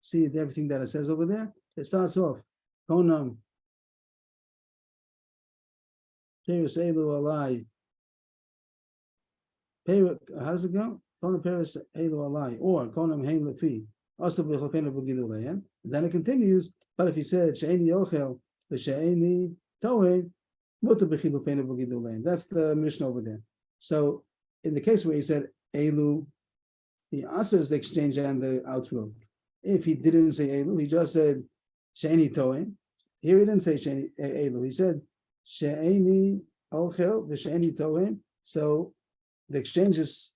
see everything that it says over there. It starts off, Konam Peris Elu alai. How does it go? Konam Peris Elu alai, or Konam Hein lefi. Also b'chilufeinu v'gidulein. Then it continues. But if he said she'eni ochel v'she'eni towing mutar b'chilufeinu v'gidulein. That's the Mishnah over there. So in the case where he said Elu, he answers the exchange and the outflow. If he didn't say Elu, he just said She'eni Toin. Here he didn't say She'eni Elu. He said She'eni Ochel v'She'eni Toin. So the exchange is,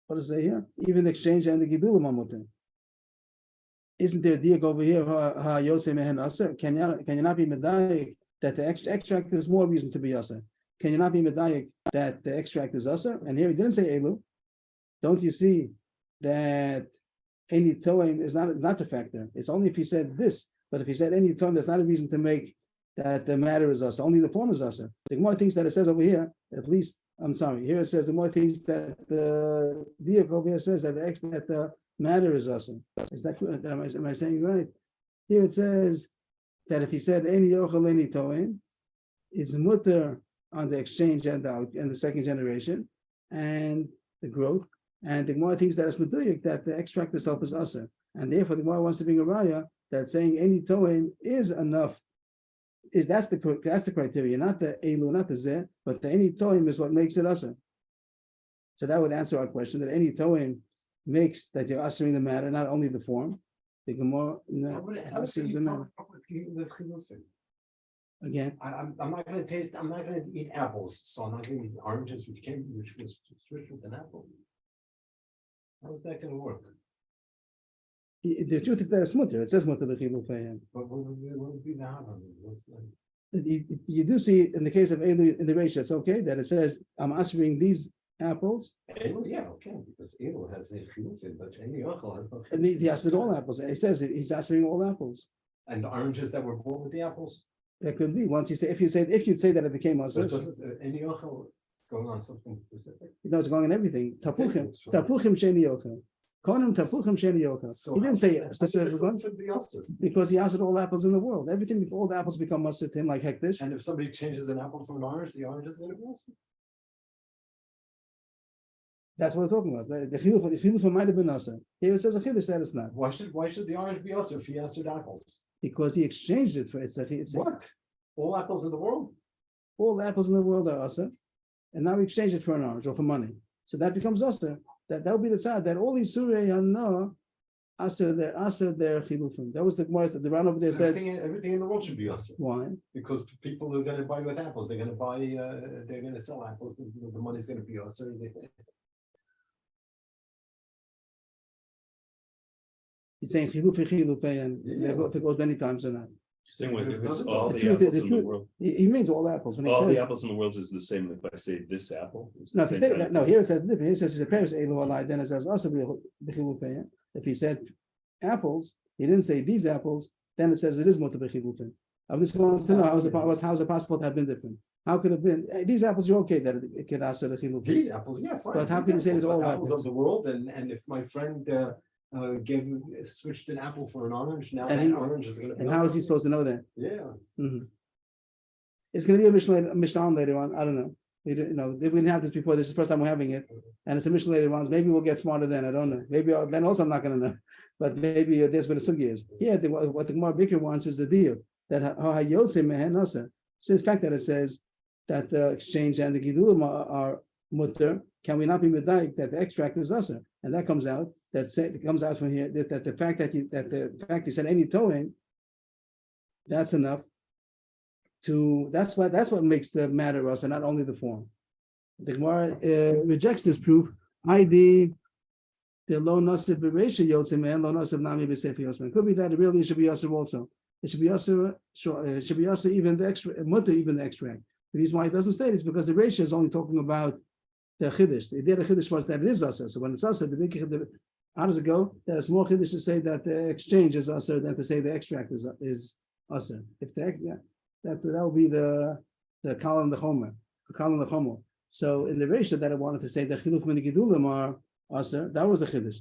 what does it say here? Even the exchange and the Gidulim Amutim. Isn't there a diak over here? Ha Yosef Mehen Aser? Can you not be medayik that the extract is more reason to be Aser? Can you not be medayik that the extract is Aser? And here he didn't say Elu. Don't you see that any toim is not the factor? It's only if he said this, but if he said any toim, that's not a reason to make that the matter is us. Only the form is us. The more things that it says over here, at least I'm sorry. Here it says the more things that the diak over here says that the matter is us. Is that correct? Am I saying right? Here it says that if he said any yochel any toim, it's mutter on the exchange and the second generation and the growth. And the Gemara thinks that it's meduyik that the extract itself is aser, and therefore the Gemara wants to bring a raya that saying any toim is enough. That's the criteria, not the elu, not the zeh, but the any toim is what makes it aser. So that would answer our question that any toim makes that you're asering the matter, not only the form. The Gemara asers the matter. Again, I'm not going to eat apples, so I'm not going to eat oranges, which was switched with an apple. How's that going to work? the truth is that it's mutter. It says mutter b'chilufeim. But what would be the harm? What's that? You do see in the case of Elu in the Reisha, it's okay that it says I'm answering these apples, Elu, yeah, okay, because Elu has a chilufin, but any yochel has no. and he chilufin. asked all apples. He says he's answering all apples. And the oranges that were bought with the apples. That could be once you say if you'd say that it became So also. doesn't any yochel going on something specific? You know, it's going in everything. Tapuchim, sure. tapuchim sheni yochel. Konim tapuchim sheni yochel. So He didn't how- say how specific should ones it be also? because he answered all apples in the world. Everything, all the apples become mustard to him like hektish. And if somebody changes an apple from an orange, the orange is going to be also. That's what we're talking about. The chiluf might have been also. Here it says a chiddush that it's not Why should the orange be also if he answered apples? because he exchanged it for it's What? All apples in the world? all the apples in the world are also, and now we exchange it for an orange or for money. So that becomes also. That would be the side that all these surei hana also their chilufim. That was the Gemara that the Ran over there So said. everything in the world should be also. Why? Because people are going to buy with apples, they're going to buy, they're going to sell apples, the money's going to be also. He's saying chiluf, and Yeah. if it goes many times or not. You're saying what if it's The all The the truth is- apples the in the truth- world? He means all apples when he All says. the apples in the world is the same if I say this apple. It's the No, if same you kind say- of no, thing. here it says different. Here it says the parents elu alai. Then it says also b'chilufein. If he said apples, he didn't say these apples. Then it says it is mutar b'chilufein. I just wants to know how is it possible to have been different? How could it have been these apples? You're okay that it could answer the chilufein. These apples, yeah, fine. But how these can you say that apples, all but apples apples? of the world, and if my friend switched an apple for an orange, now And that he- orange is gonna be. And how is he also- supposed to know that? Yeah, Mhm. It's going to be a Mishnah later on. I don't know. We didn't have this before. This is the first time we're having it, and it's a Mishnah later on. Maybe we'll get smarter then. I don't know. Maybe then also I'm not going to know. But maybe there's where the sugi is. Here, what the Gemara Bikr wants is the deal that hayotze mehen nasa. Since the fact that it says that the exchange and the gidulim are mutter, can we not be medayik that the extract is asa? And that comes out. It comes out from here that the fact that he said any towing, that's enough. That's what makes the matter us and not only the form. The Gemara rejects this proof. ID the low nasib b'reisha yotzim and low nasib nami b'sefer yotzim. It could be that it really should be yasser also. It should be yasser. It should be yasser even the extra mutter even the extract. The reason why it doesn't say it is because the reisha is only talking about the chiddush. The idea of the chiddush was that it is asser. So when it's asser, how does it go? That it's more chiddush to say that the exchange is asser than to say the extract is asser. If that will be the kal and the chomer, So in the reisha that I wanted to say the chiluf min gidulim are aser, that was the chiddush.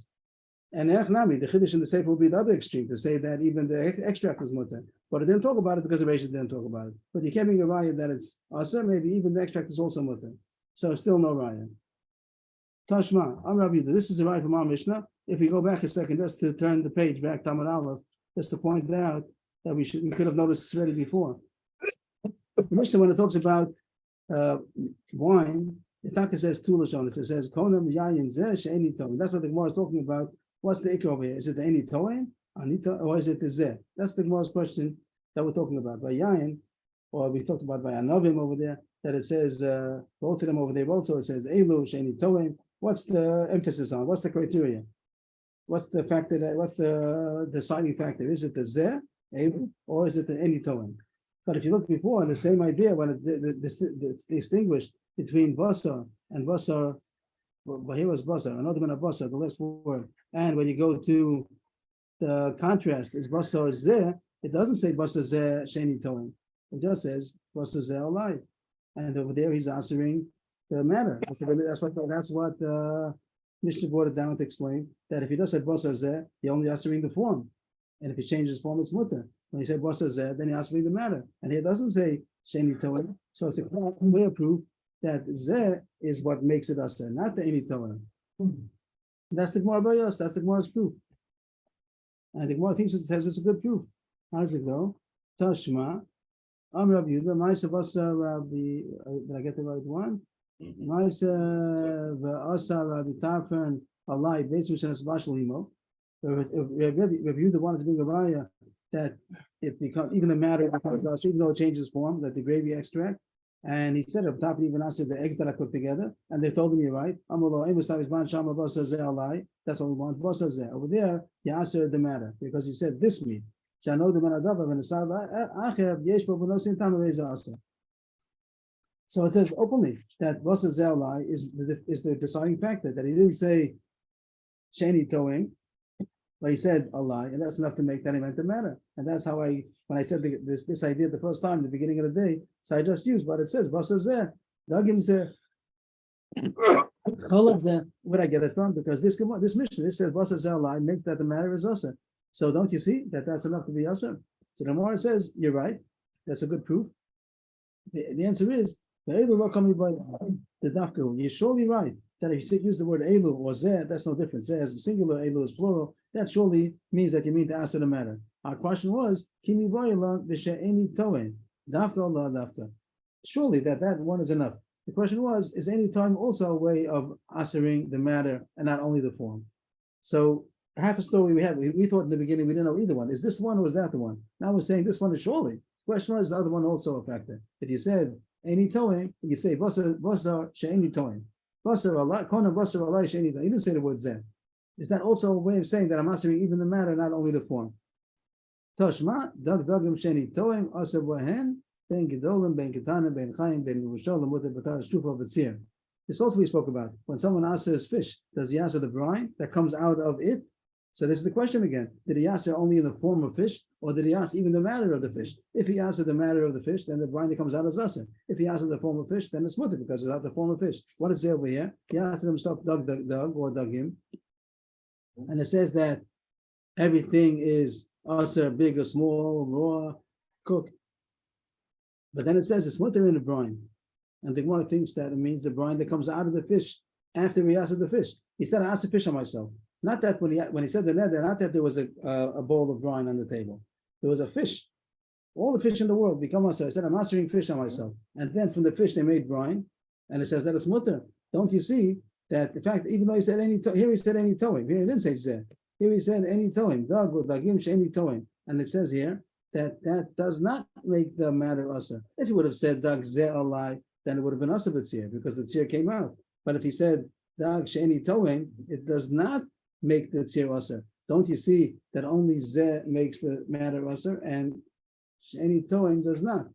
And the chiddush in the sefer will be the other extreme to say that even the extract is mutter. But it didn't talk about it because the reisha didn't talk about it. But you can't bring a raya that it's aser. Maybe even the extract is also mutter. So still no raya. Tashma, I'm Rabbi Yehuda. This is the raya from our Mishnah. If we go back a second, just to turn the page back, Tamar Aleph, just to point out that we could have noticed this already before. The Mishnah, when it talks about wine, the Taka says two lashonis. It says konam yayin zeh she'eni toim. That's what the Gemara is talking about. What's the ikra over here? Is it the eni toim, anita, or is it the zeh? That's the Gemara's question that we're talking about. By yayin, or we talked about by anovim over there. That it says both of them over there. Also, it says elu she'eni toim. What's the emphasis on? What's the criteria? What's the factor that? What's the deciding factor? Is it the zeh, elu, or is it the eni toim? But if you look before, the same idea when it's distinguished between basar and basar, but here was basar, another one of basar, the last word. And when you go to the contrast, is basar zeh, it doesn't say basar zeh sheni toim. It just says basar zeh alive. And over there he's answering the matter. That's what Mishnah brought it down to explain that if he just said basar zeh, he only answering the form. And if he changes form, it's mutter. When he said basar zeh, then he answering the matter. And he doesn't say sheni toim. So it's a clear proof that zeh is what makes it asher, not the eni toim. That's the Gemara Bayos. That's the Gemara's proof. And the Gemara thinks it has a good proof. How does it go? Tashma, Rabbi Yehuda, Ma'aser Basar Rabbi. Did I get the right one? Ma'aser v'Asar Rabbi Tarfon Alai Beis Mishanas Bashal Himo. Rabbi Yehuda wanted to bring a raya that it becomes even the matter becomes us, even though it changes form, that the gravy extract. And he said, up top, even answered the eggs that I put together, and they told him, you're right. That's what we want. Over there, he answered the matter because he said this meat. So it says openly that Basa Zelai is the deciding factor, that he didn't say Shani Toing, but he said Allah, and that's enough to make that event matter. And that's how when I said this idea the first time, the beginning of the day, so I just used what it says, Basa Zeh, Dagim Zeh. Where I get it from? Because this mission, this says Basa Zelai makes that the matter is Asa. So don't you see that that's enough to be Asa? So the Gemara says, you're right. That's a good proof. The answer is, you're surely right that if you use the word Elu or Zeh, that's no difference. Zeh is singular, Elu is plural. That surely means that you mean to answer the matter. Our question was, surely that one is enough. The question was, is any time also a way of answering the matter and not only the form? So half a story we had, we thought in the beginning we didn't know either one. Is this one or is that the one? Now we're saying this one is surely. The question was, is the other one also a factor? If you said any toing, you say basar she'eni toing. Basar Allah, kona basar Allah she'eni toing. You didn't say the word zeh. Is that also a way of saying that I'm answering even the matter, not only the form? Tashma, dag dagim she'eni toing, asa bohen, ben gedolim, ben ketana, ben chayim, ben yerushalayim, with the batar shtufa of tzir. This also we spoke about. When someone answers fish, does he answer the brine that comes out of it? So this is the question again. Did he answer only in the form of fish, or did he answer even the matter of the fish? If he answered the matter of the fish, then the brine that comes out is asa. If he answered the form of fish, then it's mutter because it's out the form of fish. What is there over here? He answered himself dug or dug him. And it says that everything is asa, big or small, raw, cooked. But then it says it's mutter in the brine. And the Gemara thinks that it means the brine that comes out of the fish after he answered the fish. He said, I asked the fish on myself. Not that when he said the neder, not that there was a bowl of brine on the table. There was a fish. All the fish in the world become asa. I said, I'm answering fish on myself. And then from the fish they made brine. And it says that it's mutter. Don't you see that the fact, even though he said here he said any towing. Here he didn't say zeh. Here he said any towing. Dag or dagim any towing. And it says here that does not make the matter asa. If he would have said dag zeh alai, then it would have been asa b'tzir because the tzir came out. But if he said dag sheni towing, it does not make the tzir asa. Don't you see that only zeh makes the matter asa and sheni towing does not?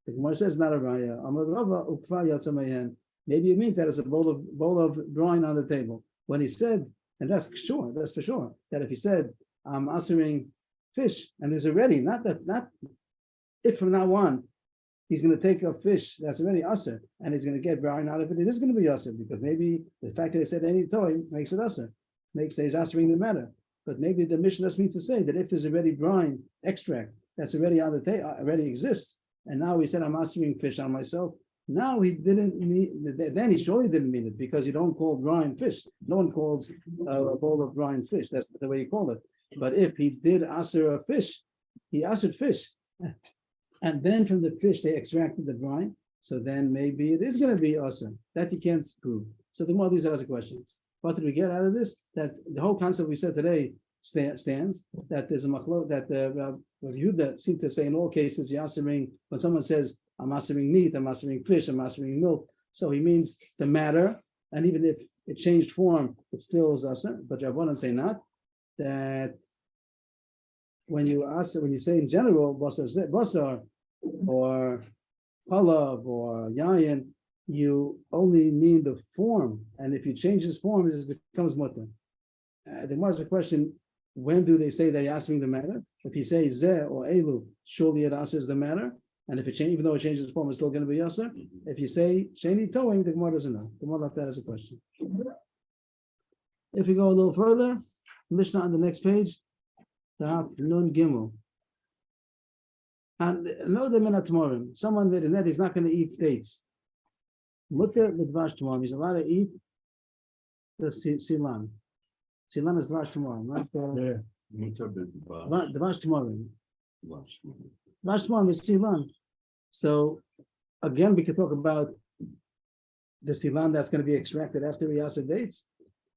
The Gemara says not a raya. Amar Rava ukfa yatzamayan. Maybe it means that it's a bowl of brine on the table. When he said, and that's for sure, that if he said I'm answering fish and there's already not if from now on he's going to take a fish that's already asa and he's going to get brine out of it, it is going to be asa because maybe the fact that he said any toy makes it asa. Makes he's answering the matter, but maybe the Mishnah means to say that if there's already brine extract that's already on the table, already exists, and now he said I'm answering fish on myself. Now he didn't mean. Then he surely didn't mean it because you don't call brine fish. No one calls a bowl of brine fish. That's the way you call it. But if he did answer a fish, he answered fish, and then from the fish they extracted the brine. So then maybe it is going to be awesome. That you can't prove. So the more these are the questions. What did we get out of this? That the whole concept we said today stands. That there's a machlo that Yehuda seemed to say in all cases, Yasering, when someone says, I'm answering meat, I'm answering fish, I'm answering milk. So he means the matter, and even if it changed form, it still is asa. But Rabbanan say not. That when you say in general, basar or halav or yayin, you only mean the form, and if you change this form, it becomes mutter. There was a question: when do they say they're answering the matter? If you say zeh or elu, surely it answers the matter, and if it changes, even though it changes form, it's still going to be yasser. If you say sheni towing, the Gemara doesn't know. The Gemara left that as a question. If we go a little further, Mishnah on the next page, Daf Nun Gimel. And no the minute tomorrow, someone made a net, he's not going to eat dates. Mutter midvash tomorrow. He's allowed to eat the silan. Silan is dvash tomorrow, not the dvash tomorrow. Dvash tomorrow is silan. So again, we could talk about the silan that's going to be extracted after Riyasa dates.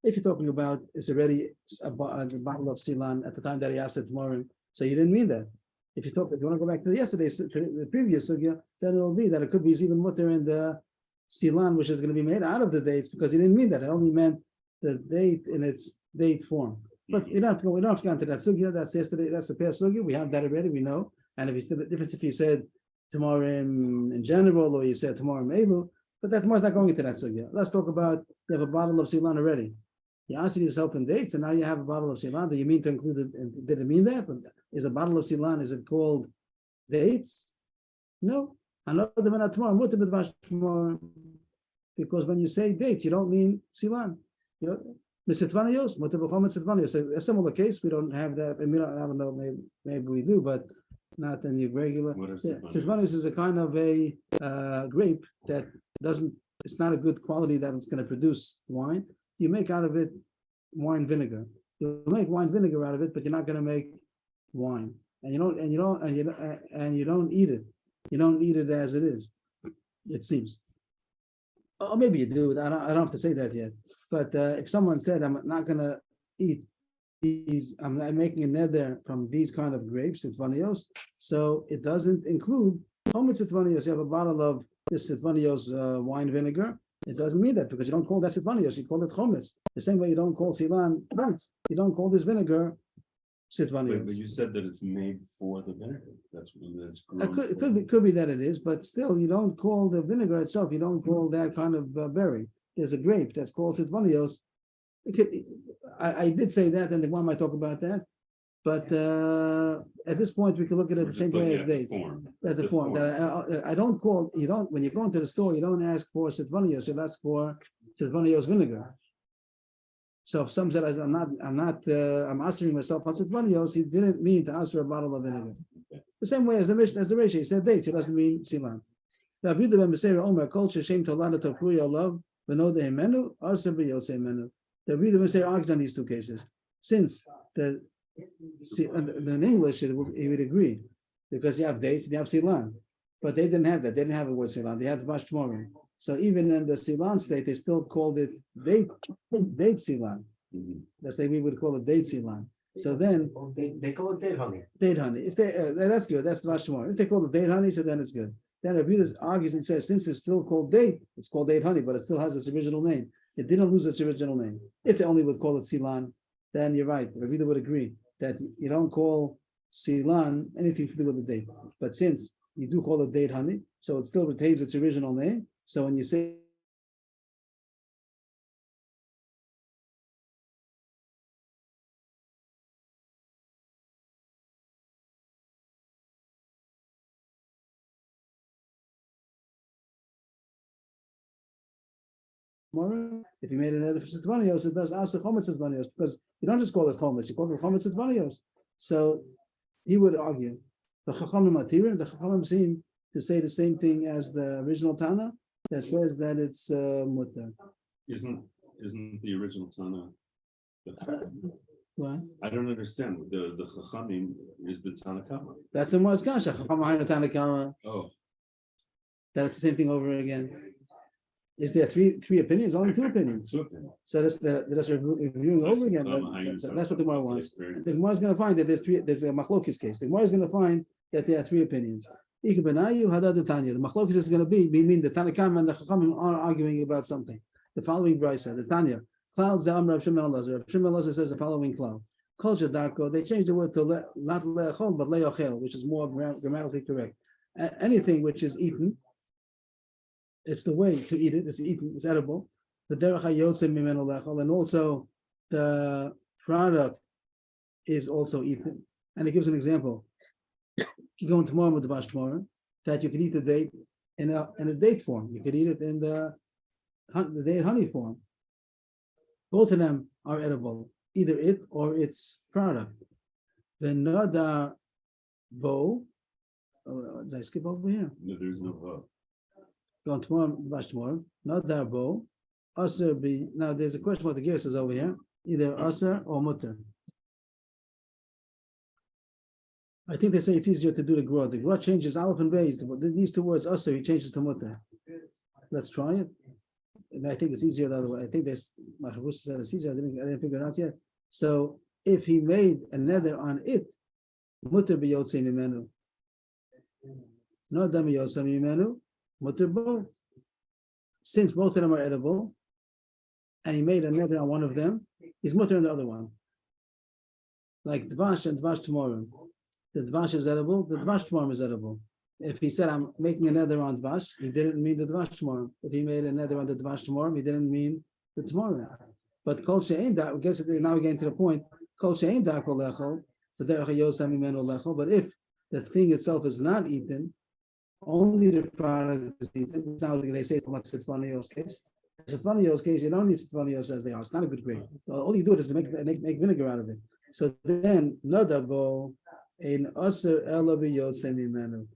If you're talking about it's already a bottle of silan at the time that Riyasa tomorrow, so you didn't mean that. If you want to go back to the previous sugya, then it will be that it could be even mutter in the silan, which is going to be made out of the dates, because he didn't mean that. It only meant the date in its date form. But we don't have to go into that sugya. That's yesterday. That's the past sugya. We have that already. We know. And if it's the difference, if he said Tamarim in general, or you said Tamarim Elu, but that Tamar's not going into that sugya. Let's talk about, you have a bottle of Silan already. You answered yourself in dates, and now you have a bottle of Silan. Do you mean to include it? Did it mean that? Is a bottle of Silan, is it called dates? No. Because when you say dates, you don't mean Silan. You know, Mitzvanios, a similar case, we don't have that. I mean, I don't know, maybe we do, but not in the regular. What are Citvanios is a kind of a grape that doesn't, it's not a good quality that it's going to produce wine. You make out of it wine vinegar. You'll make wine vinegar out of it, but you're not going to make wine. And you don't eat it. You don't eat it as it is, it seems. Or maybe you do. I don't have to say that yet. But if someone said, I'm not going to eat these, I'm making a neder from these kind of grapes, Sitvanios, so it doesn't include Chometz Sitvanios. You have a bottle of this Sitvanios wine vinegar. It doesn't mean that because you don't call that Sitvanios, you call it Chometz. The same way you don't call Silan Chometz, you don't call this vinegar Sitvanios. But you said that it's made for the vinegar. That's grown. It could be that it is, but still, you don't call the vinegar itself. You don't call that kind of berry. There's a grape that's called Sitvanios. I did say that, and the one might talk about that. But at this point, we can look at it the same way as dates. That's the form. I don't call, you don't, when you go into the store, you don't ask for Sitvanios, you ask for Sitvanios vinegar. So if some said, I'm answering myself on Sitvanios, he didn't mean to answer a bottle of vinegar. The same way as the Mishnah, he said dates, it doesn't mean Silan. Now, Yudah ben Beseira Omer, culture, shame to Lada to Pruya love, Venoda Himenu, Arsa B'Yose Menu. The Yudah ben Beseira argues on these two cases. Since in English, he would agree, because you have dates and you have Silan. But they didn't have that. They didn't have a word Silan. They had Vash Tmorim. So even in the Silan state, they still called it date Silan. That's like we would call it date Silan. So then They call it date honey. date honey. If they that's good. That's Vash Tmorim. If they call it date honey, so then it's good. Then Rabbi argues and says, since it's still called date, it's called date honey, but it still has its original name. It didn't lose its original name. If they only would call it Silan, then you're right. Rabbi would agree that you don't call Silan anything to do with the date. But since you do call it date honey, so it still retains its original name. So when you say if you made an edit for Sitvanios, it does ask the Chometz Sitvanios, because you don't just call it Chometz, you call it Chometz Sitvanios. So he would argue the Chachamim seem to say the same thing as the original Tana that says that it's mutter. Isn't the original Tana? What? I don't understand. The Chachamim is the Tanakama. That's the Mos Kasha. Chachamim Tanakama. Oh, That's the same thing over again. Is there three opinions? Only two opinions. So that's reviewing over again. That's what the Gemara wants. The Gemara is going to find that there's a machlokes case. The Gemara is going to find that there are three opinions. The machlokes is going to be, mean the Tanakam and the Chachamim are arguing about something. The following brisa, the Tanya. Klal Zam Rav Shimon Elazar. Rav Shimon Elazar says the following klal. Kol Shadarko, they changed the word to not le'achol, but le'ochel, which is more grammatically correct. Anything which is eaten, it's the way to eat it, it's eaten, it's edible. The derech hayotze mimenu le'achol, and also the product is also eaten. And it gives an example. You go in tomorrow with the Vash tomorrow, that you can eat the date in a date form. You could eat it in the date honey form. Both of them are edible, either it or its product. The Nadar bo, did I skip over here? no, there's no vote. Go on tomorrow, Vash tomorrow. Nadar bo, Aser be. Now there's a question what the gear says over here, either Aser or Mutter. I think they say it's easier to do the Gra. The Gra changes Aleph and Beis. These two words, Aser, he changes to Mutter. Let's try it. And I think it's easier the other way. I think this Machabus said it's easier. I didn't figure it out yet. So if he made a nether on it, Mutter b'yotze mimenu. No dam b'yotze mimenu, Mutter bo. Since both of them are edible, and he made a nether on one of them, he's Mutter on the other one. Like Dvash and Dvash tomorrow. The Dvash is edible, the Dvash tomorrow is edible. if he said, I'm making a nether on Dvash, he didn't mean the Dvash tomorrow. If he made a nether on the Dvash tomorrow, he didn't mean the tomorrow. But Kol She'ein Dak, I guess now we're getting to the point, Kol She'ein Dak Olechol, the Derech HaYosem Mimenu Olechol, but if the thing itself is not eaten, only the product is eaten. Now they say it's like Sitvanios case. Sitvanios case, you don't need Sitvanios as they are. It's not a good grade. All you do is to make vinegar out of it. So then, Nodabo, in Aser Ela B'Yosem Mimenu.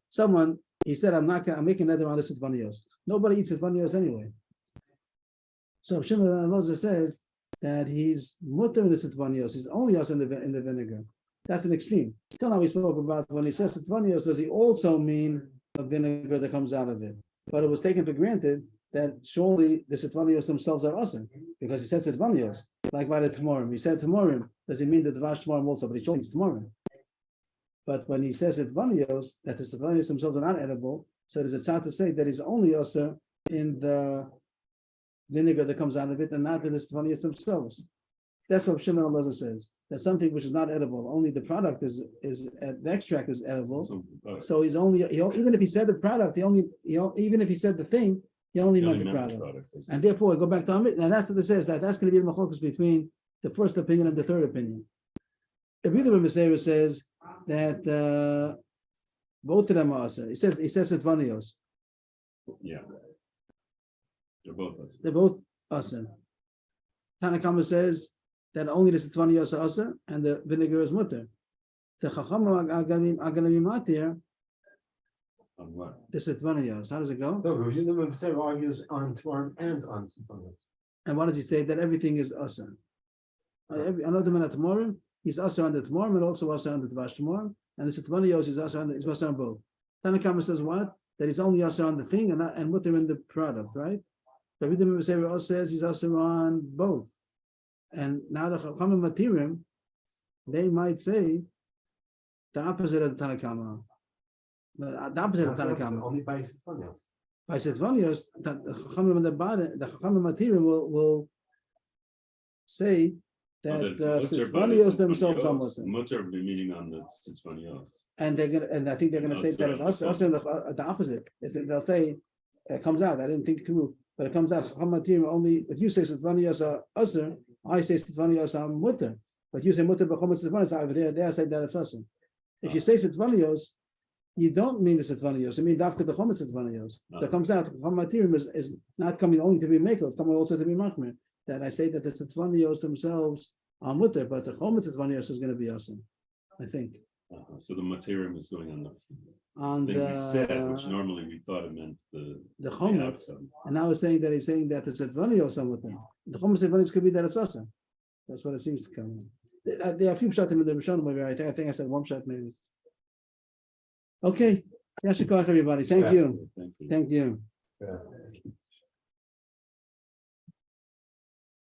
Someone, he said, I'm making another on the Sitvanios. Nobody eats Sitvanios anyway. So Shimon ben Elazar says that he's mutter in the Sitvanios. He's only us in the vinegar. That's an extreme. Till now we spoke about when he says Sitvanios, does he also mean the vinegar that comes out of it? But it was taken for granted that surely the Sitvanios themselves are awesome because he said Sitvanios, like by the Tmorim. He said Tmorim. Does he mean the Dvash Tmorim also? But he surely means Tmorim. But when he says it's vanios, that the vanios themselves are not edible, so there's a tzad to say that he's only also in the vinegar that comes out of it and not in the vanios themselves. That's what Shimon Elazar says. That something which is not edible, only the product is the extract is edible. So he's only even if he said the product, even if he said the thing, he only meant the product. And therefore, I go back to Amit, and that's what it says. That's going to be the machlokus between the first opinion and the third opinion. Ibn Masera says that both of them are asa. He says it's vanios. Yeah. They're both us. They're both asa. Tanakama says that only the sitvanios are asa and the vinegar is mutter. The chacham are gonna be matir. On what? The sitvanios. How does it go? No, Rosh Hashanah argues on Tmorim and on Sitvanios. And what does he say? That everything is asa. Another man at Tmorim, he's asa on the Tmorim and also asa on the Dvash Tmorim. And the sitvanios is asa on both. Tanakama says what? That he's only asa on the thing and mutter in the product, right? But Rabbi Meir also says he's asa on both. And now the Chachamim Matirim, they might say the opposite of the Tanakama. The opposite of the Tanakama. Only by Sitvanios. By Sitvanios, the Chachamim on the bottom, the Chachamim Matirim will say that Sitvanios themselves are mutter. Mutter be meaning on the Sitvanios. And I think they're gonna say that it's us in the opposite. They'll say it comes out. I didn't think through, but it comes out. Only if you say Sitvanios are usher, I say Sitvanios are mutter. But you say mutter b'chomet Sitvanios over there. They say that it's usher. If you say Sitvanios, you don't mean the Sitvanios. You mean dafka the chomet Sitvanios. So it comes out. Chomatirim is not coming only to be makel. It's coming also to be machmir. That I say that the Sitvanios themselves are mutter, but the chomet Sitvanios is going to be usher. I think. So the materium is going on the On thing we said, which normally we thought it meant the chomet. outcome. And now he's saying that it's Sitvanios or something. The chomet Sitvanios could be that it's usher. That's what it seems to come. There are a few shots in the Rishonim over here. I think I said one shot maybe. Okay. Yashikach, everybody. Thank you. Thank you. Thank you. Yeah.